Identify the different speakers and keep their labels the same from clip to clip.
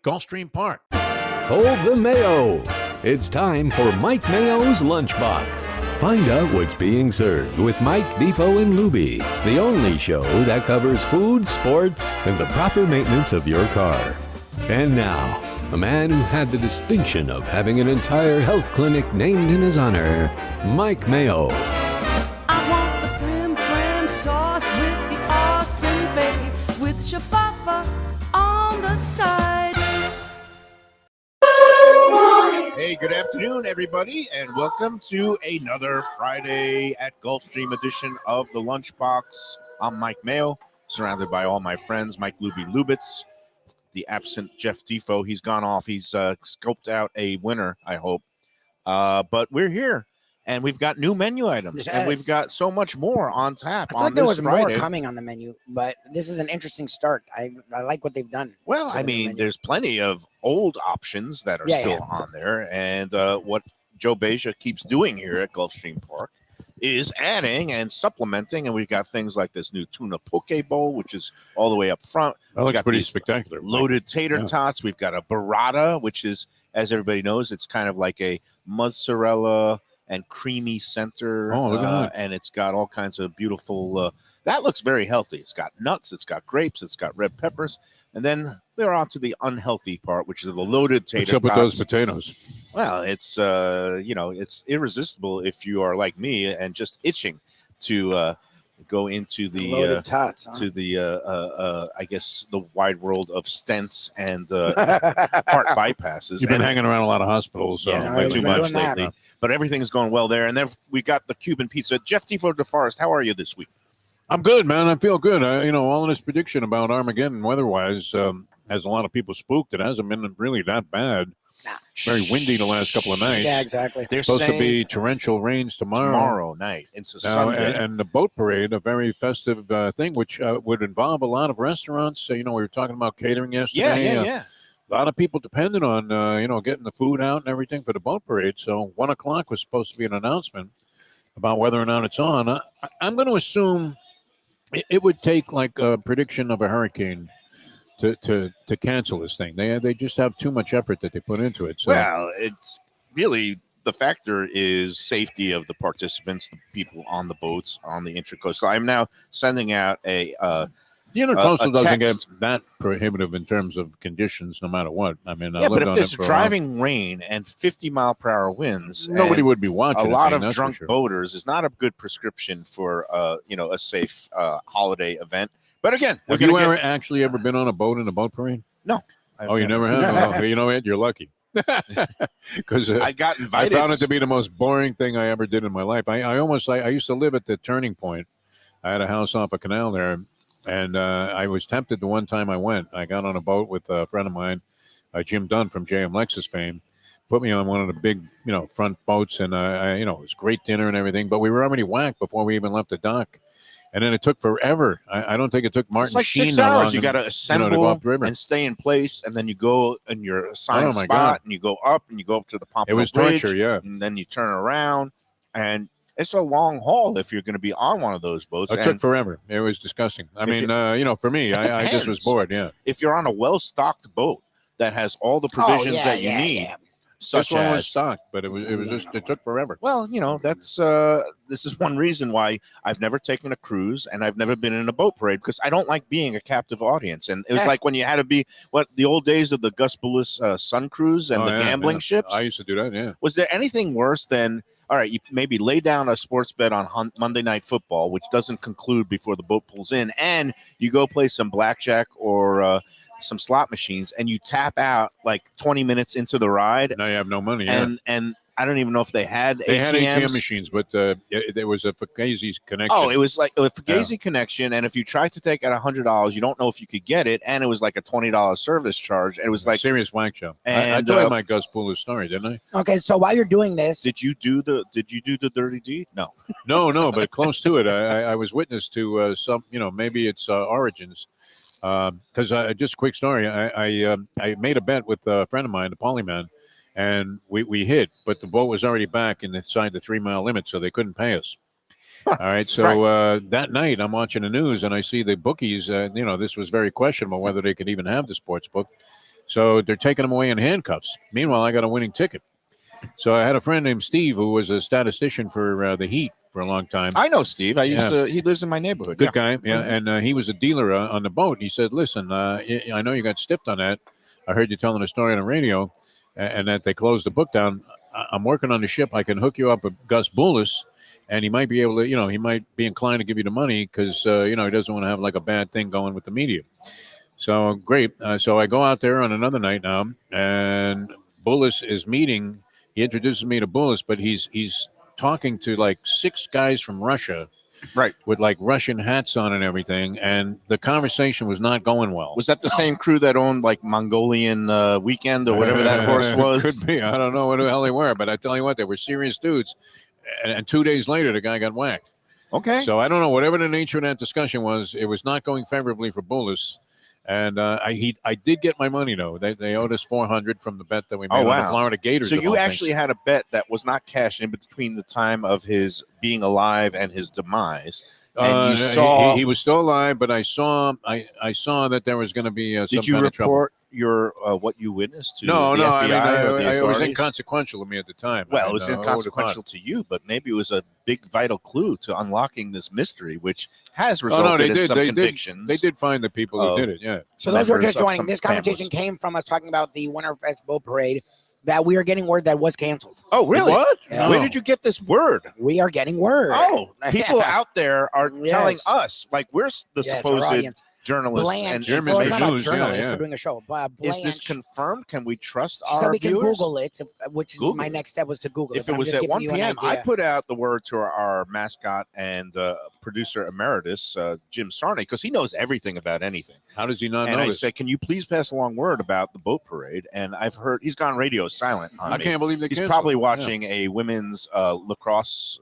Speaker 1: Gulfstream Park.
Speaker 2: Hold the Mayo. It's time for Mike Mayo's Lunchbox. Find out what's being served with Mike, Defo and Lubie, the only show that covers food, sports, and the proper maintenance of your car. And now, a man who had the distinction of having an entire health clinic named in his honor, Mike Mayo.
Speaker 3: I want the frim sauce with the awesome bay, with shafafa on the side.
Speaker 1: Hey, good afternoon, everybody, and welcome to another Friday at Gulfstream edition of the Lunchbox. I'm Mike Mayo, surrounded by all my friends, Mike Lubie Lubitz, the absent Jeff Defo. He's gone off. He's scoped out a winner, I hope. But we're here, and we've got new menu items, and we've got so much more on tap.
Speaker 4: I feel like there was more coming on the menu, but this is an interesting start. I like what they've done.
Speaker 1: Well, I mean, there's plenty of old options that are still on there, and what Joe Beja keeps doing here at Gulfstream Park is adding and supplementing, and we've got things like this new tuna poke bowl, which is all the way up front.
Speaker 5: That looks pretty spectacular.
Speaker 1: Loaded tater tots. We've got a burrata, which is, as everybody knows, it's kind of like a mozzarella and creamy center.
Speaker 5: Oh, look at that.
Speaker 1: And it's got all kinds of beautiful, that looks very healthy. It's got nuts, it's got grapes, it's got red peppers. And then we're on to the unhealthy part, which is the loaded tater tots.
Speaker 5: What's up with those potatoes?
Speaker 1: Well, it's, it's irresistible if you are like me and just itching to go into the
Speaker 4: loaded tots,
Speaker 1: to the I guess the wide world of stents and heart bypasses.
Speaker 5: You've been hanging around a lot of hospitals,
Speaker 1: way too much lately. But everything's going well there. And then we got the Cuban pizza. Jeff Defo DeForest, how are you this week?
Speaker 5: I'm good, man. I feel good. All in this prediction about Armageddon weather-wise has a lot of people spooked. It hasn't been really that bad. Very windy the last couple of nights.
Speaker 4: Yeah, exactly.
Speaker 1: They're
Speaker 5: supposed to be torrential rains tomorrow
Speaker 1: night into Sunday.
Speaker 5: And the boat parade, a very festive thing, which would involve a lot of restaurants. We were talking about catering yesterday.
Speaker 1: Yeah.
Speaker 5: A lot of people depended on, getting the food out and everything for the boat parade. So 1 o'clock was supposed to be an announcement about whether or not it's on. I'm going to assume it would take like a prediction of a hurricane to cancel this thing. They just have too much effort that they put into it. So.
Speaker 1: Well, it's really the factor is safety of the participants, the people on the boats on the Intracoastal. I'm now sending out the
Speaker 5: Intercoastal doesn't get that prohibitive in terms of conditions, no matter what. I mean,
Speaker 1: but if there's driving rain and 50-mile-per-hour winds,
Speaker 5: nobody would be watching.
Speaker 1: A lot of drunk boaters is not a good prescription for a safe holiday event. But again,
Speaker 5: have you actually ever been on a boat in a boat parade?
Speaker 1: No.
Speaker 5: You never have? You know what? You're lucky. Because
Speaker 1: I got invited.
Speaker 5: I found it to be the most boring thing I ever did in my life. I used to live at the turning point. I had a house off a canal there, and I was tempted the one time I went. I got on a boat with a friend of mine, Jim Dunn from JM Lexus fame, put me on one of the big, front boats, and it was great dinner and everything. But we were already whacked before we even left the dock. And then it took forever. I don't think it took Martin Sheen
Speaker 1: it's like 6
Speaker 5: that
Speaker 1: hours.
Speaker 5: long.
Speaker 1: You got to assemble and stay in place, and then you go in your assigned spot,
Speaker 5: God.
Speaker 1: and you go up to the Pompano
Speaker 5: It was
Speaker 1: Bridge,
Speaker 5: torture, yeah.
Speaker 1: And then you turn around, and it's a long haul if you're going to be on one of those boats.
Speaker 5: It took forever. It was disgusting. I mean, for me, I just was bored, yeah.
Speaker 1: If you're on a well-stocked boat that has all the provisions that you need, such
Speaker 5: this one was
Speaker 1: as
Speaker 5: stocked, but it took forever.
Speaker 1: Well, that's this is one reason why I've never taken a cruise and I've never been in a boat parade, because I don't like being a captive audience. And it was like when you had to be the old days of the Gus Bullis Sun Cruise and the gambling ships.
Speaker 5: I used to do that. Yeah.
Speaker 1: Was there anything worse than? All right, you maybe lay down a sports bet on Monday Night Football, which doesn't conclude before the boat pulls in, and you go play some blackjack or some slot machines, and you tap out like 20 minutes into the ride.
Speaker 5: Now you have no money.
Speaker 1: And I don't even know if they had ATMs.
Speaker 5: They had ATM machines, but there was a Fugazi connection.
Speaker 1: Oh, it was like a Fugazi connection, and if you tried to take out $100, you don't know if you could get it, and it was like a $20 service charge. And it was like
Speaker 5: serious whack show.
Speaker 1: And
Speaker 5: I told you my Gus Bullis story, didn't I?
Speaker 4: Okay, so while you're doing this,
Speaker 1: did you do the dirty deed? No,
Speaker 5: no, but close to it. I was witness to some, maybe it's origins. Because just a quick story, I made a bet with a friend of mine, the Polyman, and we hit, but the boat was already back inside the 3-mile limit, so they couldn't pay us. All right, so that night I'm watching the news, and I see the bookies, this was very questionable whether they could even have the sports book. So they're taking him away in handcuffs. Meanwhile, I got a winning ticket. So I had a friend named Steve who was a statistician for the Heat for a long time.
Speaker 1: I know Steve. He lives in my neighborhood.
Speaker 5: Good guy. Yeah. And he was a dealer on the boat. He said, listen, I know you got stiffed on that. I heard you telling a story on the radio and that they closed the book down. I'm working on the ship. I can hook you up with Gus Boulis, and he might be able to, he might be inclined to give you the money because, he doesn't want to have like a bad thing going with the media. So great. So I go out there on another night now, and Boulis is meeting. He introduces me to Boulis, but he's talking to like 6 guys from Russia.
Speaker 1: Right.
Speaker 5: With like Russian hats on and everything. And the conversation was not going well.
Speaker 1: Was that the same crew that owned like Mongolian Weekend or whatever that horse was?
Speaker 5: Could be. I don't know what the hell they were, but I tell you what, they were serious dudes. And 2 days later, the guy got whacked.
Speaker 1: Okay.
Speaker 5: So I don't know. Whatever the nature of that discussion was, it was not going favorably for Boulis. And I did get my money, though. They owed us $400 from the bet that we made on the Florida Gators.
Speaker 1: So you actually had a bet that was not cashed in between the time of his being alive and his demise. And you saw
Speaker 5: he was still alive, but I saw that there was going to be some
Speaker 1: did you
Speaker 5: kind of trouble.
Speaker 1: report your what you witnessed to
Speaker 5: No,
Speaker 1: the FBI
Speaker 5: I mean,
Speaker 1: or the
Speaker 5: it was
Speaker 1: authorities?
Speaker 5: inconsequential to me at the time.
Speaker 1: Well,
Speaker 5: I
Speaker 1: it was
Speaker 5: mean,
Speaker 1: inconsequential to you, but maybe it was a big vital clue to unlocking this mystery, which has resulted in some convictions.
Speaker 5: They did find the people who did it, yeah.
Speaker 4: So those who are just
Speaker 1: members of
Speaker 4: joining,
Speaker 1: some
Speaker 4: this conversation
Speaker 1: families.
Speaker 4: came from us talking about the Winterfest Boat Parade that we are getting word that was canceled.
Speaker 1: Oh, really?
Speaker 5: What?
Speaker 4: Yeah.
Speaker 1: Where did you get this word?
Speaker 4: We are getting word.
Speaker 1: Oh, people
Speaker 4: Yeah.
Speaker 1: out there are
Speaker 4: Yes.
Speaker 1: telling us, like we're the
Speaker 4: Yes, our
Speaker 1: supposed
Speaker 4: audience.
Speaker 1: journalists
Speaker 4: Blanche,
Speaker 1: and
Speaker 5: German
Speaker 4: well,
Speaker 5: made
Speaker 4: not a
Speaker 5: news, yeah,
Speaker 4: journalist,
Speaker 5: yeah.
Speaker 4: we're doing a show. Blanche,
Speaker 1: Is this confirmed? Can we trust
Speaker 4: she said
Speaker 1: our
Speaker 4: we can
Speaker 1: viewers?
Speaker 4: Google it, which is
Speaker 1: Google
Speaker 4: my
Speaker 1: it.
Speaker 4: next step was to Google it.
Speaker 1: If
Speaker 4: but
Speaker 1: it
Speaker 4: I'm
Speaker 1: was
Speaker 4: just
Speaker 1: at
Speaker 4: giving
Speaker 1: 1
Speaker 4: you an
Speaker 1: p.m., I
Speaker 4: idea.
Speaker 1: put out the word to our mascot and producer emeritus, Jim Sarney, because he knows everything about anything.
Speaker 5: How does he not
Speaker 1: And
Speaker 5: know
Speaker 1: I
Speaker 5: this?
Speaker 1: said, can you please pass along word about the boat parade? And I've heard he's gone radio silent on
Speaker 5: I
Speaker 1: me.
Speaker 5: can't believe they
Speaker 1: He's
Speaker 5: canceled
Speaker 1: probably
Speaker 5: it. Yeah.
Speaker 1: watching a women's lacrosse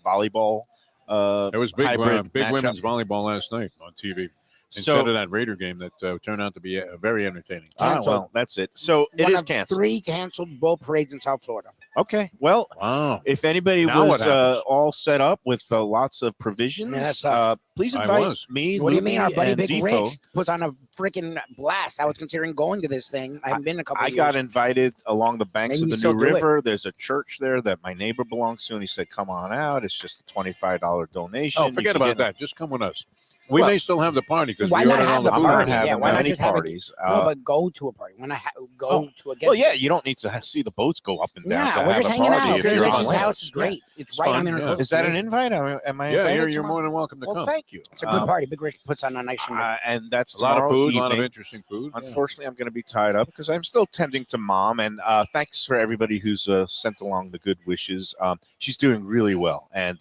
Speaker 1: volleyball.
Speaker 5: There was big
Speaker 1: hybrid matchup.
Speaker 5: women's volleyball last night on TV. Instead of that Raider game that turned out to be very entertaining.
Speaker 4: Canceled.
Speaker 1: Well, that's it. So it
Speaker 4: One
Speaker 1: is
Speaker 4: of
Speaker 1: canceled.
Speaker 4: 3 canceled boat parades in South Florida.
Speaker 1: Okay. Well,
Speaker 5: Wow.
Speaker 1: if anybody
Speaker 5: Now
Speaker 1: was
Speaker 5: what happens?
Speaker 1: all set up with lots of provisions,
Speaker 4: Yeah, that sucks.
Speaker 1: please
Speaker 5: I
Speaker 1: invite
Speaker 5: was.
Speaker 1: me,
Speaker 4: What do you mean? Our
Speaker 1: Lubie,
Speaker 4: buddy
Speaker 1: and
Speaker 4: Big
Speaker 1: Defo.
Speaker 4: Rich puts on a freaking blast. I was considering going to this thing. I haven't been in a couple
Speaker 1: I
Speaker 4: of years.
Speaker 1: got invited along the banks
Speaker 4: Maybe we
Speaker 1: of the
Speaker 4: still
Speaker 1: New
Speaker 4: do it.
Speaker 1: River. There's a church there that my neighbor belongs to, and he said, "Come on out. It's just a $25 donation."
Speaker 5: Oh,
Speaker 1: You
Speaker 5: forget
Speaker 1: can
Speaker 5: about
Speaker 1: get-
Speaker 5: that. Just come with us. We
Speaker 1: Well,
Speaker 5: may still have the party because
Speaker 4: Why
Speaker 5: we
Speaker 4: not
Speaker 5: ordered
Speaker 4: have
Speaker 5: all
Speaker 4: the
Speaker 5: the
Speaker 1: I'm
Speaker 5: food.
Speaker 1: not
Speaker 4: party?
Speaker 1: having
Speaker 4: Yeah, why not
Speaker 1: any
Speaker 4: just have a-
Speaker 1: parties.
Speaker 4: No, but go to a party. When I go to a
Speaker 1: Well, yeah, you don't need to see the boats go up and down.
Speaker 4: Yeah,
Speaker 1: to
Speaker 4: we're
Speaker 1: have
Speaker 4: just
Speaker 1: a
Speaker 4: hanging
Speaker 1: party
Speaker 4: out.
Speaker 1: if
Speaker 4: Big
Speaker 1: you're on
Speaker 4: Rich's
Speaker 1: the
Speaker 4: house
Speaker 1: coast.
Speaker 4: is great. It's
Speaker 5: It's
Speaker 4: right
Speaker 5: fun,
Speaker 4: on the
Speaker 5: yeah.
Speaker 4: coast.
Speaker 1: Is that an
Speaker 4: Amazing.
Speaker 1: invite? Am I
Speaker 5: Yeah,
Speaker 1: invited
Speaker 5: you're
Speaker 1: tomorrow?
Speaker 5: more than welcome to
Speaker 1: Well,
Speaker 5: come.
Speaker 1: thank you.
Speaker 4: It's a good party. Big Rich puts on a nice show.
Speaker 1: And that's
Speaker 5: A lot of
Speaker 1: tomorrow
Speaker 5: food, a lot of
Speaker 1: evening.
Speaker 5: interesting food. Yeah.
Speaker 1: Unfortunately, I'm going to be tied up because I'm still tending to mom. And thanks for everybody who's sent along the good wishes. She's doing really well, and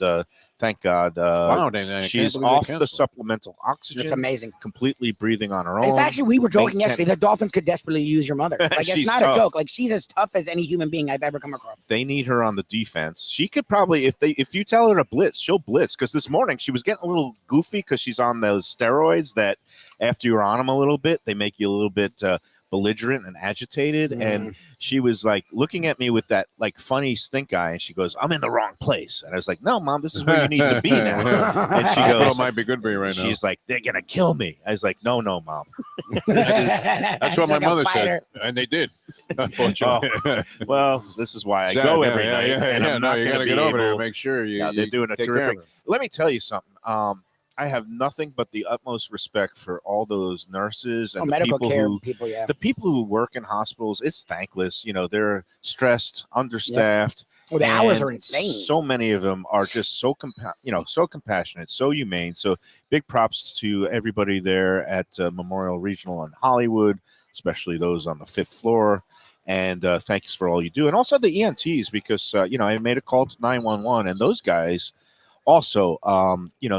Speaker 1: thank God.
Speaker 5: Wow, Dan, I can't
Speaker 1: she's
Speaker 5: believe they
Speaker 1: off the
Speaker 5: canceled.
Speaker 1: supplemental oxygen.
Speaker 4: It's amazing.
Speaker 1: Completely breathing on her own.
Speaker 4: It's actually, we were joking
Speaker 1: Maintain-
Speaker 4: yesterday. The Dolphins could desperately use your mother. Like, it's
Speaker 1: She's
Speaker 4: not
Speaker 1: tough.
Speaker 4: a joke. Like, she's as tough as any human being I've ever come across.
Speaker 1: They need her on the defense. She could probably, if you tell her to blitz, she'll blitz. Because this morning she was getting a little goofy because she's on those steroids that after you're on them a little bit, they make you a little bit belligerent and agitated. And she was like looking at me with that like funny stink eye, and she goes, "I'm in the wrong place." And I was like, "No, Mom, this is where you need to be now." And she
Speaker 5: Hospital
Speaker 1: goes,
Speaker 5: might be good for you right now.
Speaker 1: she's like, "They're gonna kill me." I was like, "No, Mom."
Speaker 5: That's what my mother said, and they did. Unfortunately,
Speaker 1: Well, this is why I
Speaker 5: Sad,
Speaker 1: go
Speaker 5: yeah,
Speaker 1: every
Speaker 5: yeah,
Speaker 1: night,
Speaker 5: yeah,
Speaker 1: and
Speaker 5: yeah,
Speaker 1: I'm
Speaker 5: no,
Speaker 1: not
Speaker 5: you
Speaker 1: going
Speaker 5: got
Speaker 1: to
Speaker 5: to
Speaker 1: be
Speaker 5: get over there
Speaker 1: able.
Speaker 5: and make sure you.
Speaker 1: Yeah, they're
Speaker 5: you
Speaker 1: doing a
Speaker 5: take care of
Speaker 1: terrific.
Speaker 5: her.
Speaker 1: Let me tell you something. I have nothing but the utmost respect for all those nurses and the
Speaker 4: medical
Speaker 1: people
Speaker 4: care
Speaker 1: who
Speaker 4: people, yeah.
Speaker 1: the people who work in hospitals. It's thankless. You know, they're stressed, understaffed.
Speaker 4: Well, the hours
Speaker 1: and
Speaker 4: are insane.
Speaker 1: So many of them are just so so compassionate, so humane. So big props to everybody there at Memorial Regional in Hollywood, especially those on the 5th floor. And thanks for all you do, and also the EMTs, because I made a call to 911, and those guys also,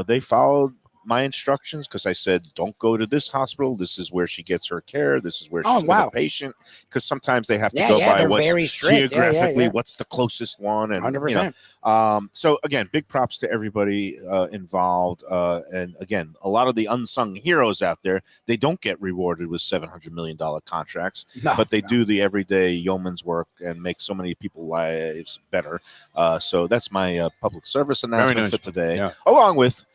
Speaker 1: they followed my instructions because I said, don't go to this hospital. This is where she gets her care. This is where she's with
Speaker 4: wow.
Speaker 1: a patient. Because sometimes they have to
Speaker 4: Yeah,
Speaker 1: go
Speaker 4: yeah,
Speaker 1: by
Speaker 4: they're
Speaker 1: what's
Speaker 4: very strict. Yeah, yeah,
Speaker 1: geographically,
Speaker 4: yeah.
Speaker 1: what's the closest one. And
Speaker 4: 100%.
Speaker 1: so again, big props to everybody involved. And again, a lot of the unsung heroes out there, they don't get rewarded with $700 million contracts,
Speaker 4: No,
Speaker 1: but they
Speaker 4: no.
Speaker 1: do the everyday yeoman's work and make so many people's lives better. So that's my public service announcement
Speaker 5: nice.
Speaker 1: for today,
Speaker 5: Yeah.
Speaker 1: along with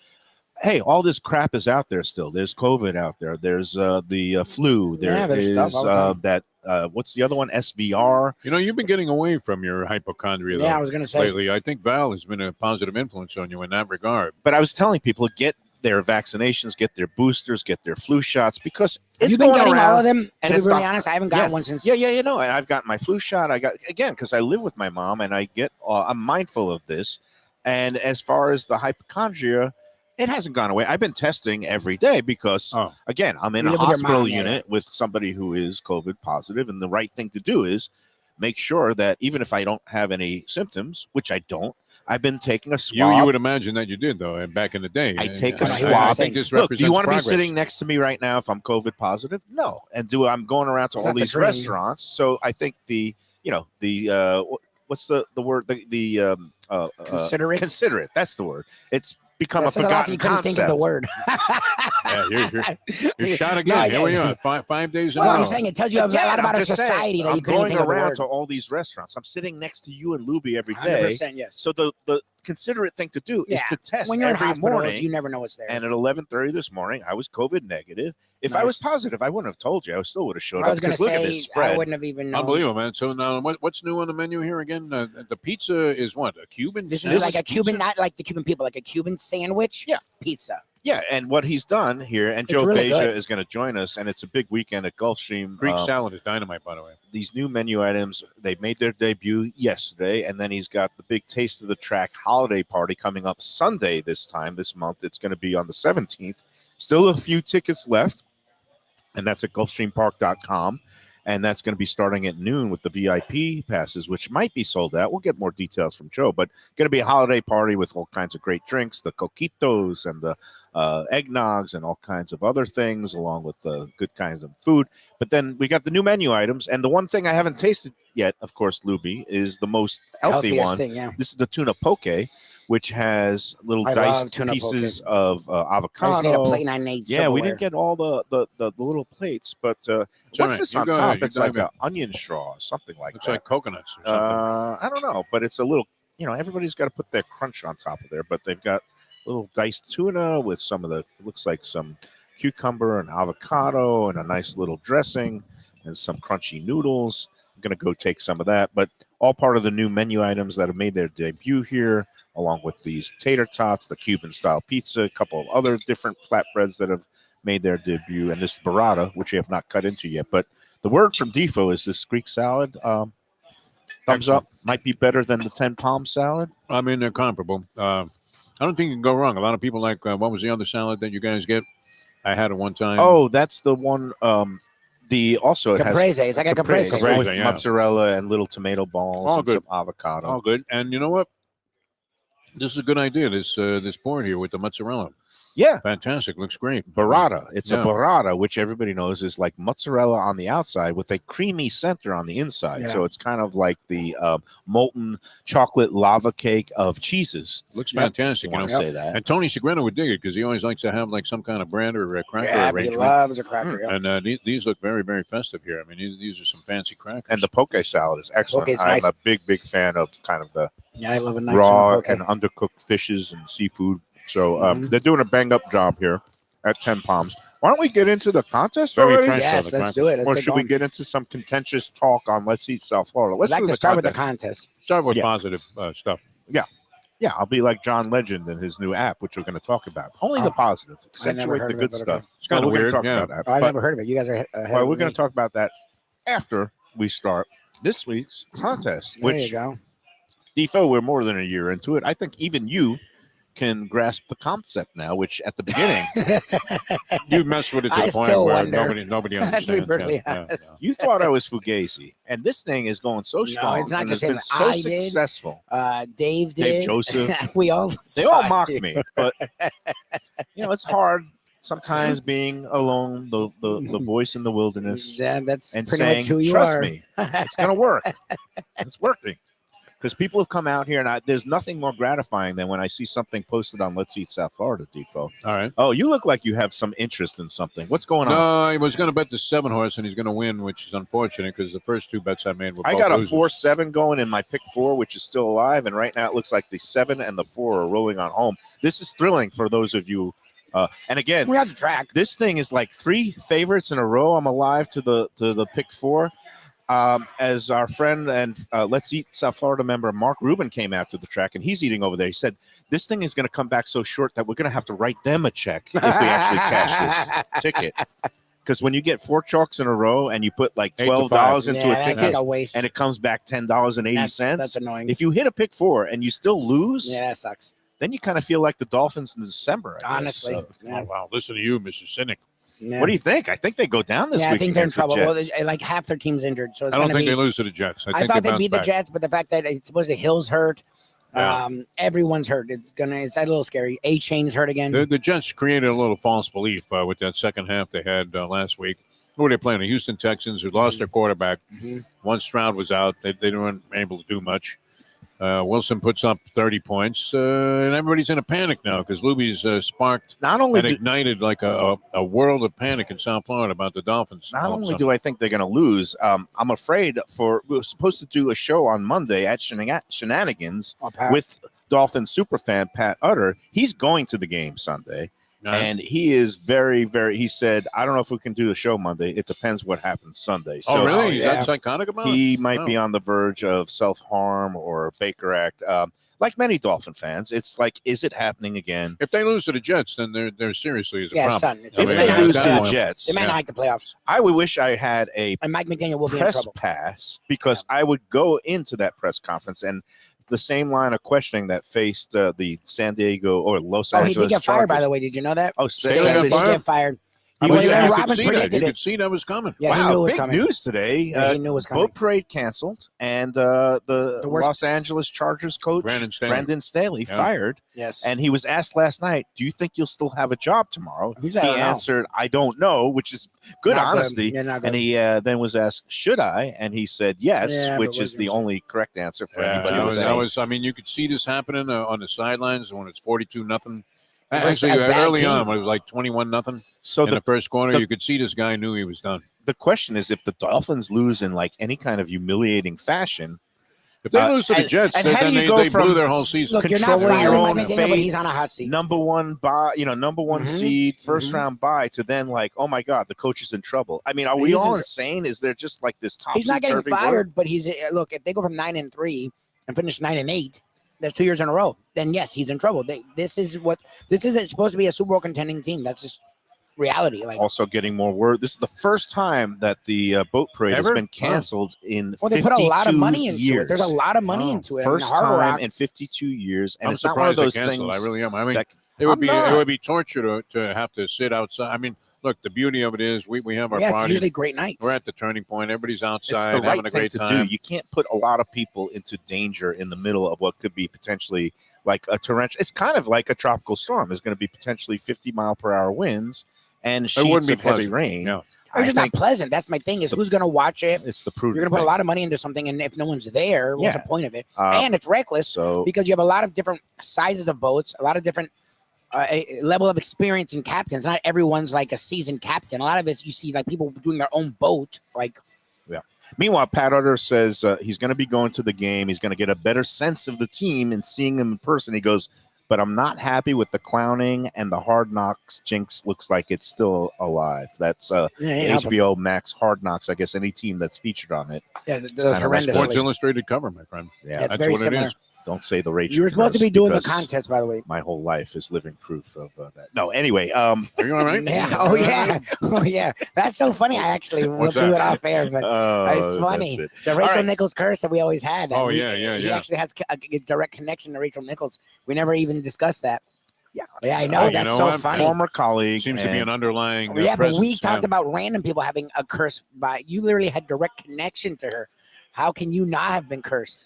Speaker 1: hey, all this crap is out there still. There's COVID out there. There's the flu.
Speaker 4: There's stuff all the time.
Speaker 1: that what's the other one? SVR.
Speaker 5: You know, you've been getting away from your hypochondria
Speaker 4: Yeah, I
Speaker 5: though,
Speaker 4: was going to say.
Speaker 5: lately. I think Val has been a positive influence on you in that regard.
Speaker 1: But I was telling people, get their vaccinations, get their boosters, get their flu shots, because it's
Speaker 4: You've been
Speaker 1: going
Speaker 4: getting
Speaker 1: around.
Speaker 4: all of them.
Speaker 1: and
Speaker 4: To be
Speaker 1: it's
Speaker 4: really
Speaker 1: not-
Speaker 4: honest, I haven't gotten one since.
Speaker 1: Yeah, you know, and I've got my flu shot. I got, again, because I live with my mom, and I'm mindful of this. And as far as the hypochondria, it hasn't gone away. I've been testing every day because, again, I'm in
Speaker 4: You
Speaker 1: a
Speaker 4: live with your
Speaker 1: hospital
Speaker 4: mom, yeah,
Speaker 1: unit with somebody who is COVID positive, and the right thing to do is make sure that even if I don't have any symptoms, which I don't, I've been taking a swab.
Speaker 5: You would imagine that you did, though, back in the day.
Speaker 1: I take a
Speaker 5: I
Speaker 1: swab.
Speaker 5: think this
Speaker 1: Look,
Speaker 5: represents
Speaker 1: do you want to be
Speaker 5: progress.
Speaker 1: sitting next to me right now if I'm COVID positive? No. And I'm going around to
Speaker 4: It's
Speaker 1: all
Speaker 4: not the
Speaker 1: these
Speaker 4: dream.
Speaker 1: restaurants. So I think what's the word?
Speaker 4: Consider it.
Speaker 1: Consider it. That's the word. It's become
Speaker 4: That
Speaker 1: a
Speaker 4: says a lot that
Speaker 1: forgotten
Speaker 4: you couldn't
Speaker 1: concept.
Speaker 4: think of the word.
Speaker 5: Yeah, you're shot again.
Speaker 4: No,
Speaker 5: Here we
Speaker 4: yeah.
Speaker 5: are, 5 days in a
Speaker 4: Well,
Speaker 5: row.
Speaker 4: I'm saying it tells you a
Speaker 1: Again,
Speaker 4: lot
Speaker 1: I'm
Speaker 4: about our
Speaker 1: just saying,
Speaker 4: society that
Speaker 1: I'm
Speaker 4: you couldn't
Speaker 1: going
Speaker 4: think of the
Speaker 1: around
Speaker 4: word.
Speaker 1: to all these restaurants. I'm sitting next to you and Lubie every
Speaker 4: 100%,
Speaker 1: day.
Speaker 4: yes.
Speaker 1: So the considerate thing to do is
Speaker 4: Yeah.
Speaker 1: to test
Speaker 4: When you're in
Speaker 1: every
Speaker 4: hospitals,
Speaker 1: morning.
Speaker 4: you never know what's there.
Speaker 1: And at 11:30 this morning, I was COVID negative. If I was
Speaker 4: Nice.
Speaker 1: positive, I wouldn't have told you. I still would have showed
Speaker 4: I
Speaker 1: up.
Speaker 4: was going
Speaker 1: Because
Speaker 4: to
Speaker 1: look at
Speaker 4: say,
Speaker 1: this spread.
Speaker 4: I wouldn't have even known.
Speaker 5: Unbelievable, man. So now, what's new on the menu here again? The pizza is what? A Cuban?
Speaker 4: This is
Speaker 5: sandwich
Speaker 4: like a Cuban,
Speaker 5: pizza?
Speaker 4: not like the Cuban people, like a Cuban sandwich.
Speaker 1: Yeah.
Speaker 4: Pizza.
Speaker 1: Yeah, and what he's done here, and
Speaker 4: It's
Speaker 1: Joe
Speaker 4: really
Speaker 1: Beja
Speaker 4: good.
Speaker 1: is going to join us, and it's a big weekend at Gulfstream.
Speaker 5: Greek salad is dynamite, by the way.
Speaker 1: These new menu items, they made their debut yesterday, and then he's got the big Taste of the Track holiday party coming up Sunday this month. It's going to be on the 17th. Still a few tickets left, and that's at gulfstreampark.com. And that's going to be starting at noon with the VIP passes, which might be sold out. We'll get more details from Joe, but going to be a holiday party with all kinds of great drinks, the coquitos and the eggnogs and all kinds of other things, along with good kinds of food. But then we got the new menu items. And the one thing I haven't tasted yet, of course, Lubie, is the most healthy
Speaker 4: Healthiest
Speaker 1: one.
Speaker 4: thing, yeah.
Speaker 1: This is the tuna poke, which has little
Speaker 4: I
Speaker 1: diced
Speaker 4: love tuna
Speaker 1: pieces
Speaker 4: poke.
Speaker 1: of
Speaker 4: I
Speaker 1: avocado.
Speaker 4: just need a plate and I need
Speaker 1: Yeah, we
Speaker 4: silverware.
Speaker 1: didn't get all the little plates, but
Speaker 5: all
Speaker 1: what's
Speaker 5: right.
Speaker 1: this
Speaker 5: You
Speaker 1: on
Speaker 5: go
Speaker 1: top?
Speaker 5: ahead. You
Speaker 1: It's like
Speaker 5: dive
Speaker 1: an onion straw, something like
Speaker 5: Looks
Speaker 1: that.
Speaker 5: like coconuts or something.
Speaker 1: I don't know, but it's a little. Everybody's got to put their crunch on top of there, but they've got little diced tuna with some of the. It looks like some cucumber and avocado and a nice little dressing and some crunchy noodles. I'm gonna go take some of that, but all part of the new menu items that have made their debut here, along with these tater tots, the Cuban style pizza, a couple of other different flatbreads that have made their debut, and this burrata, which we have not cut into yet. But the word from Defo is this Greek salad. Thumbs up. Might be better than the 10 palm salad.
Speaker 5: I mean, they're comparable. I don't think you can go wrong. A lot of people like, what was the other salad that you guys get? I had it one time.
Speaker 1: Oh, that's the one. It has
Speaker 4: Caprese. It's like a caprese.
Speaker 5: Caprese,
Speaker 1: with
Speaker 5: yeah.
Speaker 1: mozzarella and little tomato balls
Speaker 5: All
Speaker 1: and
Speaker 5: good.
Speaker 1: some avocado.
Speaker 5: All good. And you know what? This is a good idea. This board here with the mozzarella.
Speaker 1: Yeah.
Speaker 5: Fantastic. Looks great.
Speaker 1: Burrata. It's
Speaker 5: Yeah.
Speaker 1: a burrata, which everybody knows is like mozzarella on the outside with a creamy center on the inside.
Speaker 4: Yeah.
Speaker 1: So it's kind of like the molten chocolate lava cake of cheeses.
Speaker 5: Looks
Speaker 1: Yep,
Speaker 5: fantastic.
Speaker 1: if you want to say that.
Speaker 5: And Tony Segreto would dig it because he always likes to have like some kind of brand or a cracker
Speaker 4: Yeah, he
Speaker 5: arrangement.
Speaker 4: loves a cracker. Yeah.
Speaker 5: And these look very, very festive here. I mean, these are some fancy crackers.
Speaker 1: And the poke salad is excellent.
Speaker 4: Poke's
Speaker 1: I'm
Speaker 4: nice.
Speaker 1: a big fan of kind of the
Speaker 4: Yeah, I love a nice
Speaker 1: raw
Speaker 4: poke.
Speaker 1: and undercooked fishes and seafood. So
Speaker 4: Mhm.
Speaker 1: they're doing a bang up job here at 10 palms. Why don't we get into the contest
Speaker 5: Very
Speaker 1: already?
Speaker 5: fresh.
Speaker 4: Yes,
Speaker 5: the
Speaker 4: let's do it. Let's
Speaker 1: Or
Speaker 4: get
Speaker 1: should we
Speaker 4: going.
Speaker 1: get into some contentious talk on Let's Eat South Florida?
Speaker 4: I'd
Speaker 1: Let's
Speaker 4: like
Speaker 1: do
Speaker 4: to
Speaker 1: the
Speaker 4: start with the
Speaker 1: contest.
Speaker 4: contest.
Speaker 5: Start with
Speaker 1: Yeah.
Speaker 5: positive stuff.
Speaker 1: Yeah, I'll be like John Legend and his new app, which we're going to talk about. Only the
Speaker 4: Oh,
Speaker 1: positive.
Speaker 4: I never
Speaker 1: Accentuate
Speaker 4: heard
Speaker 1: the
Speaker 4: of it,
Speaker 1: good
Speaker 4: but
Speaker 1: stuff.
Speaker 4: okay.
Speaker 5: It's kind of
Speaker 1: we're gonna
Speaker 5: weird.
Speaker 1: talk
Speaker 5: Yeah.
Speaker 1: about that.
Speaker 4: Oh, I've
Speaker 1: But-
Speaker 4: never heard of it. You guys are ahead
Speaker 1: well,
Speaker 4: of
Speaker 1: we're going
Speaker 4: me.
Speaker 1: to talk about that after we start this week's contest,
Speaker 4: There you
Speaker 1: which,
Speaker 4: go.
Speaker 1: Defo, we're more than a year into it. I think even you can grasp the concept now, which at the beginning,
Speaker 5: You messed with it to
Speaker 4: I
Speaker 5: the point
Speaker 4: still
Speaker 5: where
Speaker 4: wonder.
Speaker 5: nobody
Speaker 4: To be
Speaker 5: understands.
Speaker 4: perfectly
Speaker 5: Yeah,
Speaker 4: honest.
Speaker 1: you thought I was Fugazi. And this thing is going so strong.
Speaker 4: it's not
Speaker 1: and
Speaker 4: just
Speaker 1: has
Speaker 4: him.
Speaker 1: been so
Speaker 4: I did.
Speaker 1: successful.
Speaker 4: Dave did.
Speaker 1: Dave Joseph.
Speaker 4: We all.
Speaker 1: They all
Speaker 4: thought,
Speaker 1: mocked
Speaker 4: dude.
Speaker 1: me, but it's hard sometimes being alone, the voice in the wilderness,
Speaker 4: Yeah, that's
Speaker 1: and
Speaker 4: pretty
Speaker 1: saying,
Speaker 4: much who you
Speaker 1: "Trust
Speaker 4: are.
Speaker 1: me, it's going to work." It's working because people have come out here, and there's nothing more gratifying than when I see something posted on Let's Eat South Florida, Defo.
Speaker 5: All right.
Speaker 1: Oh, you look like you have some interest in something. What's going on?
Speaker 5: No, he was going to bet the 7 horse, and he's going to win, which is unfortunate because the first 2 bets I made were
Speaker 1: I
Speaker 5: both
Speaker 1: got a
Speaker 5: losers.
Speaker 1: 4-7 going in my pick 4, which is still alive, and right now it looks like the 7 and the 4 are rolling on home. This is thrilling for those of you And again,
Speaker 4: We have the track.
Speaker 1: this thing is like 3 favorites in a row. I'm alive to the pick 4. As our friend and Let's Eat South Florida member Mark Rubin came out to the track, and he's eating over there. He said, this thing is going to come back so short that we're going to have to write them a check if we actually cash this ticket. Because when you get 4 chalks in a row and you put like $12 into a
Speaker 4: that's
Speaker 1: ticket
Speaker 4: like a waste.
Speaker 1: and it comes back $10.80,
Speaker 4: That's annoying.
Speaker 1: if you hit a pick 4 and you still lose,
Speaker 4: Yeah, that sucks.
Speaker 1: then you kind of feel like the Dolphins in December. I guess.
Speaker 4: Honestly.
Speaker 1: So,
Speaker 4: Yeah.
Speaker 5: Oh, wow. Listen to you, Mr. Cynic.
Speaker 4: Yeah.
Speaker 1: what do you think? I think they go down this
Speaker 4: Yeah, I
Speaker 1: week
Speaker 4: think they're in
Speaker 1: against the
Speaker 4: trouble. Well,
Speaker 1: Jets.
Speaker 4: like half their team's injured, so it's
Speaker 5: I don't
Speaker 4: gonna
Speaker 5: think
Speaker 4: be.
Speaker 5: they lose to the Jets. I
Speaker 4: I
Speaker 5: think
Speaker 4: thought
Speaker 5: they
Speaker 4: they'd beat
Speaker 5: bounce
Speaker 4: the
Speaker 5: back.
Speaker 4: Jets, but the fact that it's supposed to Hill's hurt,
Speaker 5: Yeah.
Speaker 4: everyone's hurt. It's a little scary. A-Chain's hurt again.
Speaker 5: The Jets created a little false belief with that second half they had last week. Who were they playing? The Houston Texans, who lost their quarterback.
Speaker 4: Mhm.
Speaker 5: Once Stroud was out, they weren't able to do much. Wilson puts up 30 points, and everybody's in a panic now because Lubie's sparked
Speaker 1: Not only
Speaker 5: and
Speaker 1: do,
Speaker 5: ignited like a world of panic in South Florida about the Dolphins.
Speaker 1: not only do I think they're going to lose, I'm afraid we were supposed to do a show on Monday at Shenanigans
Speaker 4: Oh, Pat.
Speaker 1: with Dolphins superfan Pat Utter. He's going to the game Sunday. And he is very, very. He said, "I don't know if we can do a show Monday. It depends what happens Sunday."
Speaker 5: oh, really? He's
Speaker 4: yeah.
Speaker 5: that psychotic about it?
Speaker 1: He might
Speaker 5: Wow.
Speaker 1: be on the verge of self-harm or Baker Act. Like many Dolphin fans, it's like, is it happening again?
Speaker 5: If they lose to the Jets, then they're seriously is a
Speaker 4: Yeah, it's
Speaker 5: problem.
Speaker 4: done. It's
Speaker 5: I
Speaker 1: If
Speaker 5: mean,
Speaker 1: they
Speaker 5: at
Speaker 1: lose
Speaker 5: that
Speaker 1: to the
Speaker 5: point-
Speaker 1: Jets,
Speaker 4: They might not like the playoffs,
Speaker 1: I would wish I had a
Speaker 4: and Mike McDaniel will be in
Speaker 1: press
Speaker 4: trouble.
Speaker 1: pass because I would go into that press conference and the same line of questioning that faced the San Diego or Los
Speaker 4: Oh, he
Speaker 1: Angeles
Speaker 4: did get fired, by
Speaker 1: Chargers.
Speaker 4: the way. Did you know that?
Speaker 1: Oh,
Speaker 5: Say
Speaker 4: Yeah,
Speaker 5: that
Speaker 4: he
Speaker 5: got
Speaker 4: did
Speaker 5: fired?
Speaker 4: get fired.
Speaker 1: He
Speaker 4: He
Speaker 1: was
Speaker 4: was
Speaker 5: you
Speaker 1: there.
Speaker 5: could
Speaker 4: Robin
Speaker 5: see that.
Speaker 4: predicted
Speaker 5: You
Speaker 4: it.
Speaker 5: could see that was coming.
Speaker 4: Yeah, he
Speaker 1: Wow,
Speaker 4: knew it was
Speaker 1: big
Speaker 4: coming.
Speaker 1: news today.
Speaker 4: Yeah, he knew it was coming.
Speaker 1: Boat parade canceled, and the
Speaker 4: worst-
Speaker 1: Los Angeles Chargers coach
Speaker 5: Brandon Staley. Yeah.
Speaker 1: fired.
Speaker 4: Yes.
Speaker 1: And he was asked last night, "Do you think you'll still have a job tomorrow?"
Speaker 4: He
Speaker 1: He
Speaker 4: said, "I don't know."
Speaker 1: answered, "I don't know," which is good
Speaker 4: Not good.
Speaker 1: honesty.
Speaker 4: Yeah, not good.
Speaker 1: And he then was asked, "Should I?" And he said, "Yes,"
Speaker 4: Yeah, but
Speaker 1: which
Speaker 4: what
Speaker 1: is
Speaker 4: you
Speaker 1: the
Speaker 4: say?
Speaker 1: only correct answer for
Speaker 5: Yeah,
Speaker 1: anybody.
Speaker 5: that
Speaker 1: to
Speaker 5: was,
Speaker 1: say.
Speaker 5: that was. I mean, you could see this happening on the sidelines when it's 42-0.
Speaker 4: Versus
Speaker 5: Actually,
Speaker 4: a bad
Speaker 5: early
Speaker 4: team.
Speaker 5: on when it was like 21-0
Speaker 1: So
Speaker 5: in the first quarter,
Speaker 1: the-
Speaker 5: you could see this guy knew he was done.
Speaker 1: the question is, if the Dolphins lose in like any kind of humiliating fashion,
Speaker 5: If they lose to the
Speaker 1: and-
Speaker 5: Jets,
Speaker 1: and
Speaker 5: then
Speaker 1: how do you
Speaker 5: they,
Speaker 1: go
Speaker 5: they
Speaker 1: from-
Speaker 5: blew their whole season.
Speaker 4: Look, you're not
Speaker 1: controlling your
Speaker 4: firing
Speaker 1: own
Speaker 4: Mike McDaniel,
Speaker 1: fate,
Speaker 4: but he's on a hot seat.
Speaker 1: number one
Speaker 4: Mhm.
Speaker 1: seed, first
Speaker 4: Mhm.
Speaker 1: round bye, to then like, oh my God, the coach is in trouble. I mean, are we
Speaker 4: He's
Speaker 1: all
Speaker 4: in-
Speaker 1: insane? Is there just like this
Speaker 4: He's not getting
Speaker 1: topsy-turvy
Speaker 4: fired,
Speaker 1: work?
Speaker 4: but he's look. If they go from 9-3 and finish 9-8, that's 2 years in a row. Then yes, he's in trouble. This isn't supposed to be a Super Bowl contending team. That's just reality. Like,
Speaker 1: Also getting more word. This is the first time that the boat parade
Speaker 5: Ever?
Speaker 1: has been canceled in
Speaker 4: well, they put a lot of
Speaker 1: 52
Speaker 4: money into
Speaker 1: years.
Speaker 4: it. There's a lot of money
Speaker 5: Wow.
Speaker 4: into it. I mean,
Speaker 1: First
Speaker 4: Hard
Speaker 1: time
Speaker 4: Rock-
Speaker 1: in 52 years, and
Speaker 5: I'm
Speaker 1: it's not one of
Speaker 5: surprised
Speaker 1: those
Speaker 5: they canceled.
Speaker 1: things.
Speaker 5: I really am. I mean,
Speaker 1: that-
Speaker 5: it would
Speaker 1: I'm
Speaker 5: be
Speaker 1: not.
Speaker 5: it would be torture to have to sit outside. I mean, look, the beauty of it is we have our
Speaker 4: yeah, it's
Speaker 5: parties.
Speaker 4: usually great nights.
Speaker 5: We're at the turning point. Everybody's
Speaker 1: It's
Speaker 5: outside
Speaker 1: the
Speaker 5: having
Speaker 1: right
Speaker 5: a
Speaker 1: thing
Speaker 5: great
Speaker 1: to
Speaker 5: time.
Speaker 1: do. You can't put a lot of people into danger in the middle of what could be potentially like a torrential. It's kind of like a tropical storm. There's going to be potentially 50-mile-per-hour winds and
Speaker 5: It wouldn't
Speaker 1: sheets
Speaker 5: be
Speaker 1: of heavy
Speaker 5: pleasant.
Speaker 1: rain.
Speaker 5: Yeah.
Speaker 4: It's just not
Speaker 1: think
Speaker 4: pleasant. That's my thing. Is
Speaker 1: So-
Speaker 4: who's going to watch it?
Speaker 1: it's the
Speaker 4: You're
Speaker 1: prudent
Speaker 4: going to put a
Speaker 1: thing.
Speaker 4: lot of money into something, and if no one's there, what's
Speaker 1: Yeah.
Speaker 4: the point of it?
Speaker 1: Uh,
Speaker 4: And it's reckless
Speaker 1: So
Speaker 4: because you have a lot of different sizes of boats, a lot of different level of experience in captains. Not everyone's like a seasoned captain. A lot of it, you see like people doing their own boat. Like,
Speaker 1: meanwhile, Pat Utter says he's going to be going to the game. He's going to get a better sense of the team and seeing them in person. He goes, but I'm not happy with the clowning and the Hard Knocks jinx looks like it's still alive. That's HBO Max Hard Knocks. I guess any team that's featured on it.
Speaker 4: Yeah,
Speaker 1: kinda
Speaker 4: those horrendous.
Speaker 5: Sports Illustrated cover, my friend.
Speaker 1: Yeah,
Speaker 4: It's
Speaker 5: That's
Speaker 4: very
Speaker 5: what
Speaker 4: similar.
Speaker 5: it is.
Speaker 1: don't say the Rachel.
Speaker 4: You were supposed to
Speaker 1: curse
Speaker 4: be doing the
Speaker 1: because
Speaker 4: contest, by the way.
Speaker 1: My whole life is living proof of that. No, anyway,
Speaker 5: Are you all right?
Speaker 4: Yeah. Oh yeah. Oh yeah. That's so funny. I actually will
Speaker 5: What's
Speaker 4: do
Speaker 5: that?
Speaker 4: it off air, but it's funny.
Speaker 1: that's it.
Speaker 4: The Rachel
Speaker 1: right.
Speaker 4: Nichols curse that we always had.
Speaker 5: Oh,
Speaker 4: We-
Speaker 5: yeah.
Speaker 4: He actually has a direct connection to Rachel Nichols. We never even discussed that. Yeah, I know.
Speaker 5: you
Speaker 4: That's
Speaker 5: know
Speaker 4: so
Speaker 5: what?
Speaker 4: funny.
Speaker 1: Former colleague.
Speaker 5: Seems to be an
Speaker 1: and
Speaker 5: underlying.
Speaker 4: Yeah, but we
Speaker 5: presence.
Speaker 4: talked
Speaker 5: Yeah.
Speaker 4: about random people having a curse by you. Literally had direct connection to her. How can you not have been cursed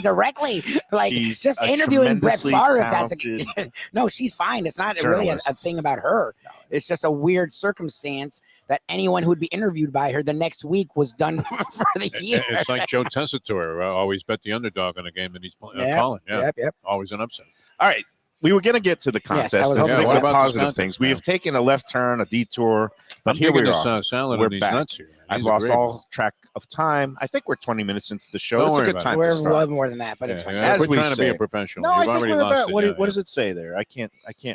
Speaker 4: directly? Like
Speaker 1: She's
Speaker 4: just
Speaker 1: a
Speaker 4: interviewing Brett
Speaker 1: tremendously
Speaker 4: Favre. If that's
Speaker 1: talented
Speaker 4: no, she's fine. It's not really a
Speaker 1: journalist.
Speaker 4: thing about her. It's just a weird circumstance that anyone who would be interviewed by her the next week was done for the year.
Speaker 5: It's like Joe Tessitore always bet the underdog on a game that he's calling. Yeah,
Speaker 4: Yep.
Speaker 5: always an upset.
Speaker 1: All right. we were going to get to the
Speaker 4: Yes, I
Speaker 1: contest
Speaker 4: was
Speaker 1: and
Speaker 4: hoping
Speaker 1: stick
Speaker 4: to
Speaker 1: with
Speaker 4: get-
Speaker 5: What about
Speaker 1: positive
Speaker 5: this
Speaker 1: things.
Speaker 5: contest,
Speaker 1: We
Speaker 5: man?
Speaker 1: have taken a left turn, a detour, but
Speaker 5: I'm
Speaker 1: here we
Speaker 5: digging
Speaker 1: are.
Speaker 5: this salad
Speaker 1: We're
Speaker 5: and these
Speaker 1: back.
Speaker 5: nuts here.
Speaker 1: I've
Speaker 5: These are
Speaker 1: lost
Speaker 5: great.
Speaker 1: all track of time. I think we're 20 minutes into the show.
Speaker 5: Don't
Speaker 1: It's a
Speaker 5: worry
Speaker 1: good
Speaker 5: about
Speaker 1: time
Speaker 5: it.
Speaker 1: to
Speaker 4: We're
Speaker 1: start.
Speaker 4: well more than that, but it's fine.
Speaker 5: Yeah,
Speaker 1: As
Speaker 5: we're
Speaker 1: we
Speaker 5: trying to be
Speaker 1: say.
Speaker 5: a professional.
Speaker 1: No, I
Speaker 5: You've
Speaker 1: think
Speaker 5: already
Speaker 1: we're
Speaker 5: lost
Speaker 1: about.
Speaker 5: it.
Speaker 1: What does it say there? I can't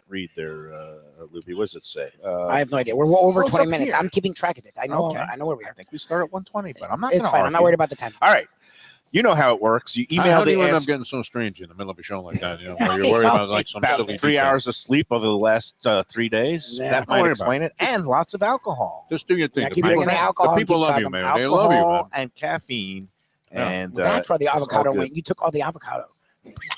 Speaker 1: read there, Lubie. What does it say?
Speaker 4: I have no idea. We're over
Speaker 1: Well, it's
Speaker 4: 20
Speaker 1: up
Speaker 4: minutes.
Speaker 1: here.
Speaker 4: I'm keeping track of it. I know.
Speaker 1: Okay.
Speaker 4: I know where we
Speaker 1: I
Speaker 4: are.
Speaker 1: think we start at 120, but I'm not.
Speaker 4: It's
Speaker 1: gonna
Speaker 4: fine. I'm not
Speaker 1: argue.
Speaker 4: worried about the time.
Speaker 1: All right. You know how it works. You email
Speaker 5: How do
Speaker 1: the
Speaker 5: you end up
Speaker 1: answer.
Speaker 5: getting so strange in the middle of a show like that? You know, where you're worried about like some
Speaker 1: About
Speaker 5: silly
Speaker 1: 3
Speaker 5: detail.
Speaker 1: hours of sleep over the last 3 days.
Speaker 4: Yeah.
Speaker 1: That
Speaker 5: Don't
Speaker 1: might
Speaker 5: worry
Speaker 1: explain it. And lots of alcohol.
Speaker 5: Just do your thing.
Speaker 4: Yeah,
Speaker 5: The
Speaker 4: keep
Speaker 5: people,
Speaker 4: drinking the alcohol
Speaker 5: the
Speaker 4: and
Speaker 5: people
Speaker 4: keep
Speaker 5: love you,
Speaker 4: talking
Speaker 5: man.
Speaker 1: Alcohol
Speaker 5: They love you, man.
Speaker 1: and caffeine.
Speaker 5: Yeah.
Speaker 1: And
Speaker 4: That's why the
Speaker 1: it's all
Speaker 4: avocado
Speaker 1: good.
Speaker 4: went. You took all the avocado.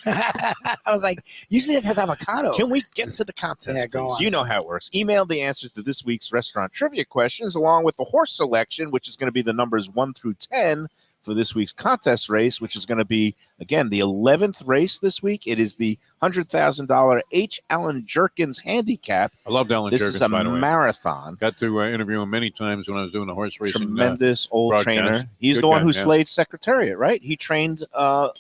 Speaker 4: I was like, usually this has avocado.
Speaker 1: Can we get to the contest,
Speaker 4: Yeah, go
Speaker 1: please?
Speaker 4: on.
Speaker 1: You know how it works. Email the answers to this week's restaurant trivia questions along with the horse selection, which is going to be the numbers 1 through 10 for this week's contest race, which is going to be, again, the 11th race this week. It is the $100,000 H. Allen Jerkins Handicap.
Speaker 5: I loved Alan
Speaker 1: This
Speaker 5: Jerkins,
Speaker 1: is a
Speaker 5: by the way.
Speaker 1: marathon.
Speaker 5: Got to interview him many times when I was doing the horse racing.
Speaker 1: Tremendous old
Speaker 5: broadcast.
Speaker 1: trainer. He's
Speaker 5: Good
Speaker 1: the one
Speaker 5: guy,
Speaker 1: who
Speaker 5: yeah.
Speaker 1: slayed Secretariat, right? He trained the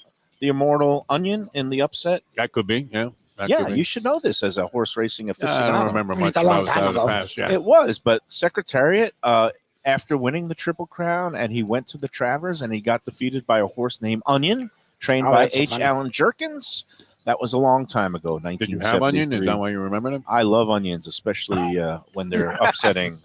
Speaker 1: immortal Onion in the upset.
Speaker 5: That could be, yeah. That
Speaker 1: Yeah,
Speaker 5: could be.
Speaker 1: you should know this as a horse racing aficionado.
Speaker 5: I don't remember
Speaker 4: It's
Speaker 5: much.
Speaker 4: a long
Speaker 5: That was
Speaker 4: time
Speaker 5: out of the
Speaker 4: ago.
Speaker 5: past, yeah.
Speaker 1: It was, but Secretariat, after winning the Triple Crown, and he went to the Travers, and he got defeated by a horse named Onion, trained
Speaker 4: Oh,
Speaker 1: by
Speaker 4: that's so
Speaker 1: H.
Speaker 4: funny.
Speaker 1: Allen Jerkins. That was a long time ago,
Speaker 5: Did you
Speaker 1: 1973.
Speaker 5: have onion? Is that why you remember them?
Speaker 1: I love onions, especially when they're upsetting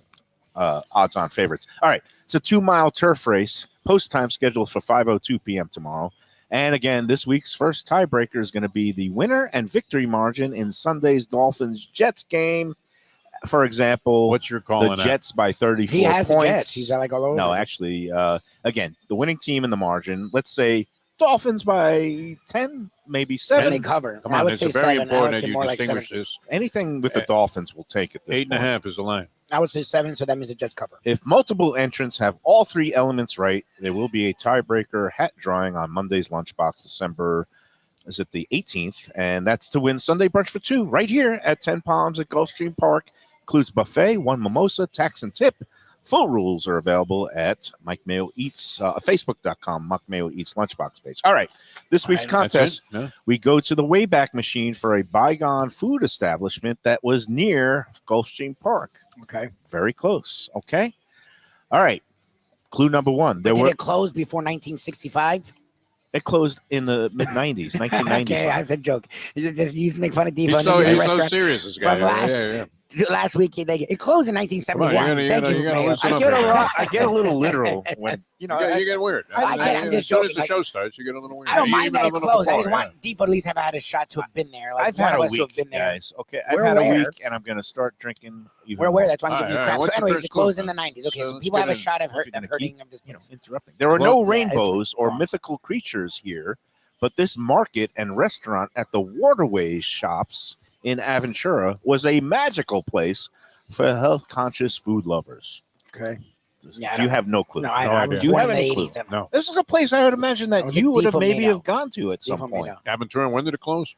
Speaker 1: odds-on favorites. All right, it's a 2-mile turf race. Post time scheduled for 5:02 p.m. tomorrow. And again, this week's first tiebreaker is going to be the winner and victory margin in Sunday's Dolphins-Jets game. For example,
Speaker 5: What's your call
Speaker 1: the
Speaker 5: on that?
Speaker 1: Jets by 34
Speaker 4: He has the
Speaker 1: points.
Speaker 4: Jets. He's like all over.
Speaker 1: No,
Speaker 4: them.
Speaker 1: actually, again, the winning team in the margin. Let's say Dolphins by 10, maybe
Speaker 4: And
Speaker 1: 7.
Speaker 4: they cover.
Speaker 5: Come
Speaker 4: I
Speaker 5: on,
Speaker 4: would
Speaker 5: it's
Speaker 4: say
Speaker 5: very
Speaker 4: 7. I would
Speaker 5: important
Speaker 4: say
Speaker 5: that
Speaker 4: more
Speaker 5: you
Speaker 4: like 7.
Speaker 5: distinguish this.
Speaker 1: Anything with the Dolphins will take at this
Speaker 5: 8.5 is the line.
Speaker 4: I would say 7, so that means the Jets cover.
Speaker 1: If multiple entrants have all 3 elements right, there will be a tiebreaker hat drawing on Monday's Lunchbox, December, is it the 18th? And that's to win Sunday brunch for 2 right here at 10 Palms at Gulfstream Park. Includes buffet, 1 mimosa, tax and tip. Full rules are available at Mike Mayo Eats, Facebook.com, Mike Mayo Eats Lunchbox page. All right, this week's contest,
Speaker 5: That's it? Yeah.
Speaker 1: we go to the Wayback Machine for a bygone food establishment that was near Gulfstream Park.
Speaker 4: Okay.
Speaker 1: Very close. Okay. All right. Clue number 1.
Speaker 4: Did it close before 1965?
Speaker 1: It closed in the mid 90s, 1995.
Speaker 4: Okay, that's a joke. You just used to make fun of Defo
Speaker 5: He's
Speaker 4: and
Speaker 5: so,
Speaker 4: Lubie
Speaker 5: he's so
Speaker 4: restaurant.
Speaker 5: serious, this guy.
Speaker 4: From last week, it closed in 1971.
Speaker 5: Come on, you
Speaker 4: Thank
Speaker 5: gotta
Speaker 4: you, Mayo.
Speaker 5: loosen
Speaker 1: I
Speaker 5: up
Speaker 1: get a
Speaker 5: here.
Speaker 1: lot. I get a little literal when
Speaker 5: You get weird.
Speaker 4: I get it, I'm
Speaker 5: as
Speaker 4: just
Speaker 5: soon as
Speaker 4: joking,
Speaker 5: the
Speaker 4: like-
Speaker 5: show starts, you get a little weird.
Speaker 4: I don't
Speaker 5: You
Speaker 4: mind
Speaker 5: even
Speaker 4: that
Speaker 5: have
Speaker 4: it
Speaker 5: enough
Speaker 4: closed. I
Speaker 5: before,
Speaker 4: just want Defo at least have had a shot to have been there. Like
Speaker 1: I've
Speaker 4: one
Speaker 1: had
Speaker 4: of
Speaker 1: a
Speaker 4: us to have
Speaker 1: week,
Speaker 4: been there.
Speaker 1: guys. Okay, I've
Speaker 4: We're
Speaker 1: had a
Speaker 4: aware.
Speaker 1: week, and I'm going to start drinking. Even
Speaker 4: We're aware
Speaker 1: more.
Speaker 4: that's why I'm giving you
Speaker 5: All right,
Speaker 4: crap.
Speaker 5: what's
Speaker 4: So,
Speaker 5: the
Speaker 4: anyways,
Speaker 5: first
Speaker 4: it closed
Speaker 5: clue,
Speaker 4: in the 90s. Okay,
Speaker 5: So
Speaker 4: so
Speaker 5: let's
Speaker 4: people
Speaker 5: get
Speaker 4: have a
Speaker 5: in.
Speaker 4: shot of
Speaker 1: If you're gonna
Speaker 4: hurting of this.
Speaker 1: interrupting. There are
Speaker 5: Well,
Speaker 1: no
Speaker 4: yeah, it's
Speaker 1: rainbows or
Speaker 4: fine.
Speaker 1: mythical creatures here, but this market and restaurant at the Waterways Shops in Aventura was a magical place for health-conscious food lovers.
Speaker 4: Okay. Yeah, I
Speaker 1: Do you
Speaker 4: don't-
Speaker 1: have no clue?
Speaker 4: No, I
Speaker 5: No
Speaker 4: don't.
Speaker 5: idea.
Speaker 1: Do you have
Speaker 4: in
Speaker 1: any
Speaker 4: the
Speaker 1: clue?
Speaker 4: 80s.
Speaker 5: No.
Speaker 1: This is a place I would imagine
Speaker 4: I
Speaker 1: that
Speaker 4: was
Speaker 1: you
Speaker 4: a
Speaker 1: would have
Speaker 4: Defo
Speaker 1: maybe
Speaker 4: Mayo.
Speaker 1: have gone to at some
Speaker 4: Defo
Speaker 1: point.
Speaker 4: Mayo.
Speaker 5: Aventura, when did it close?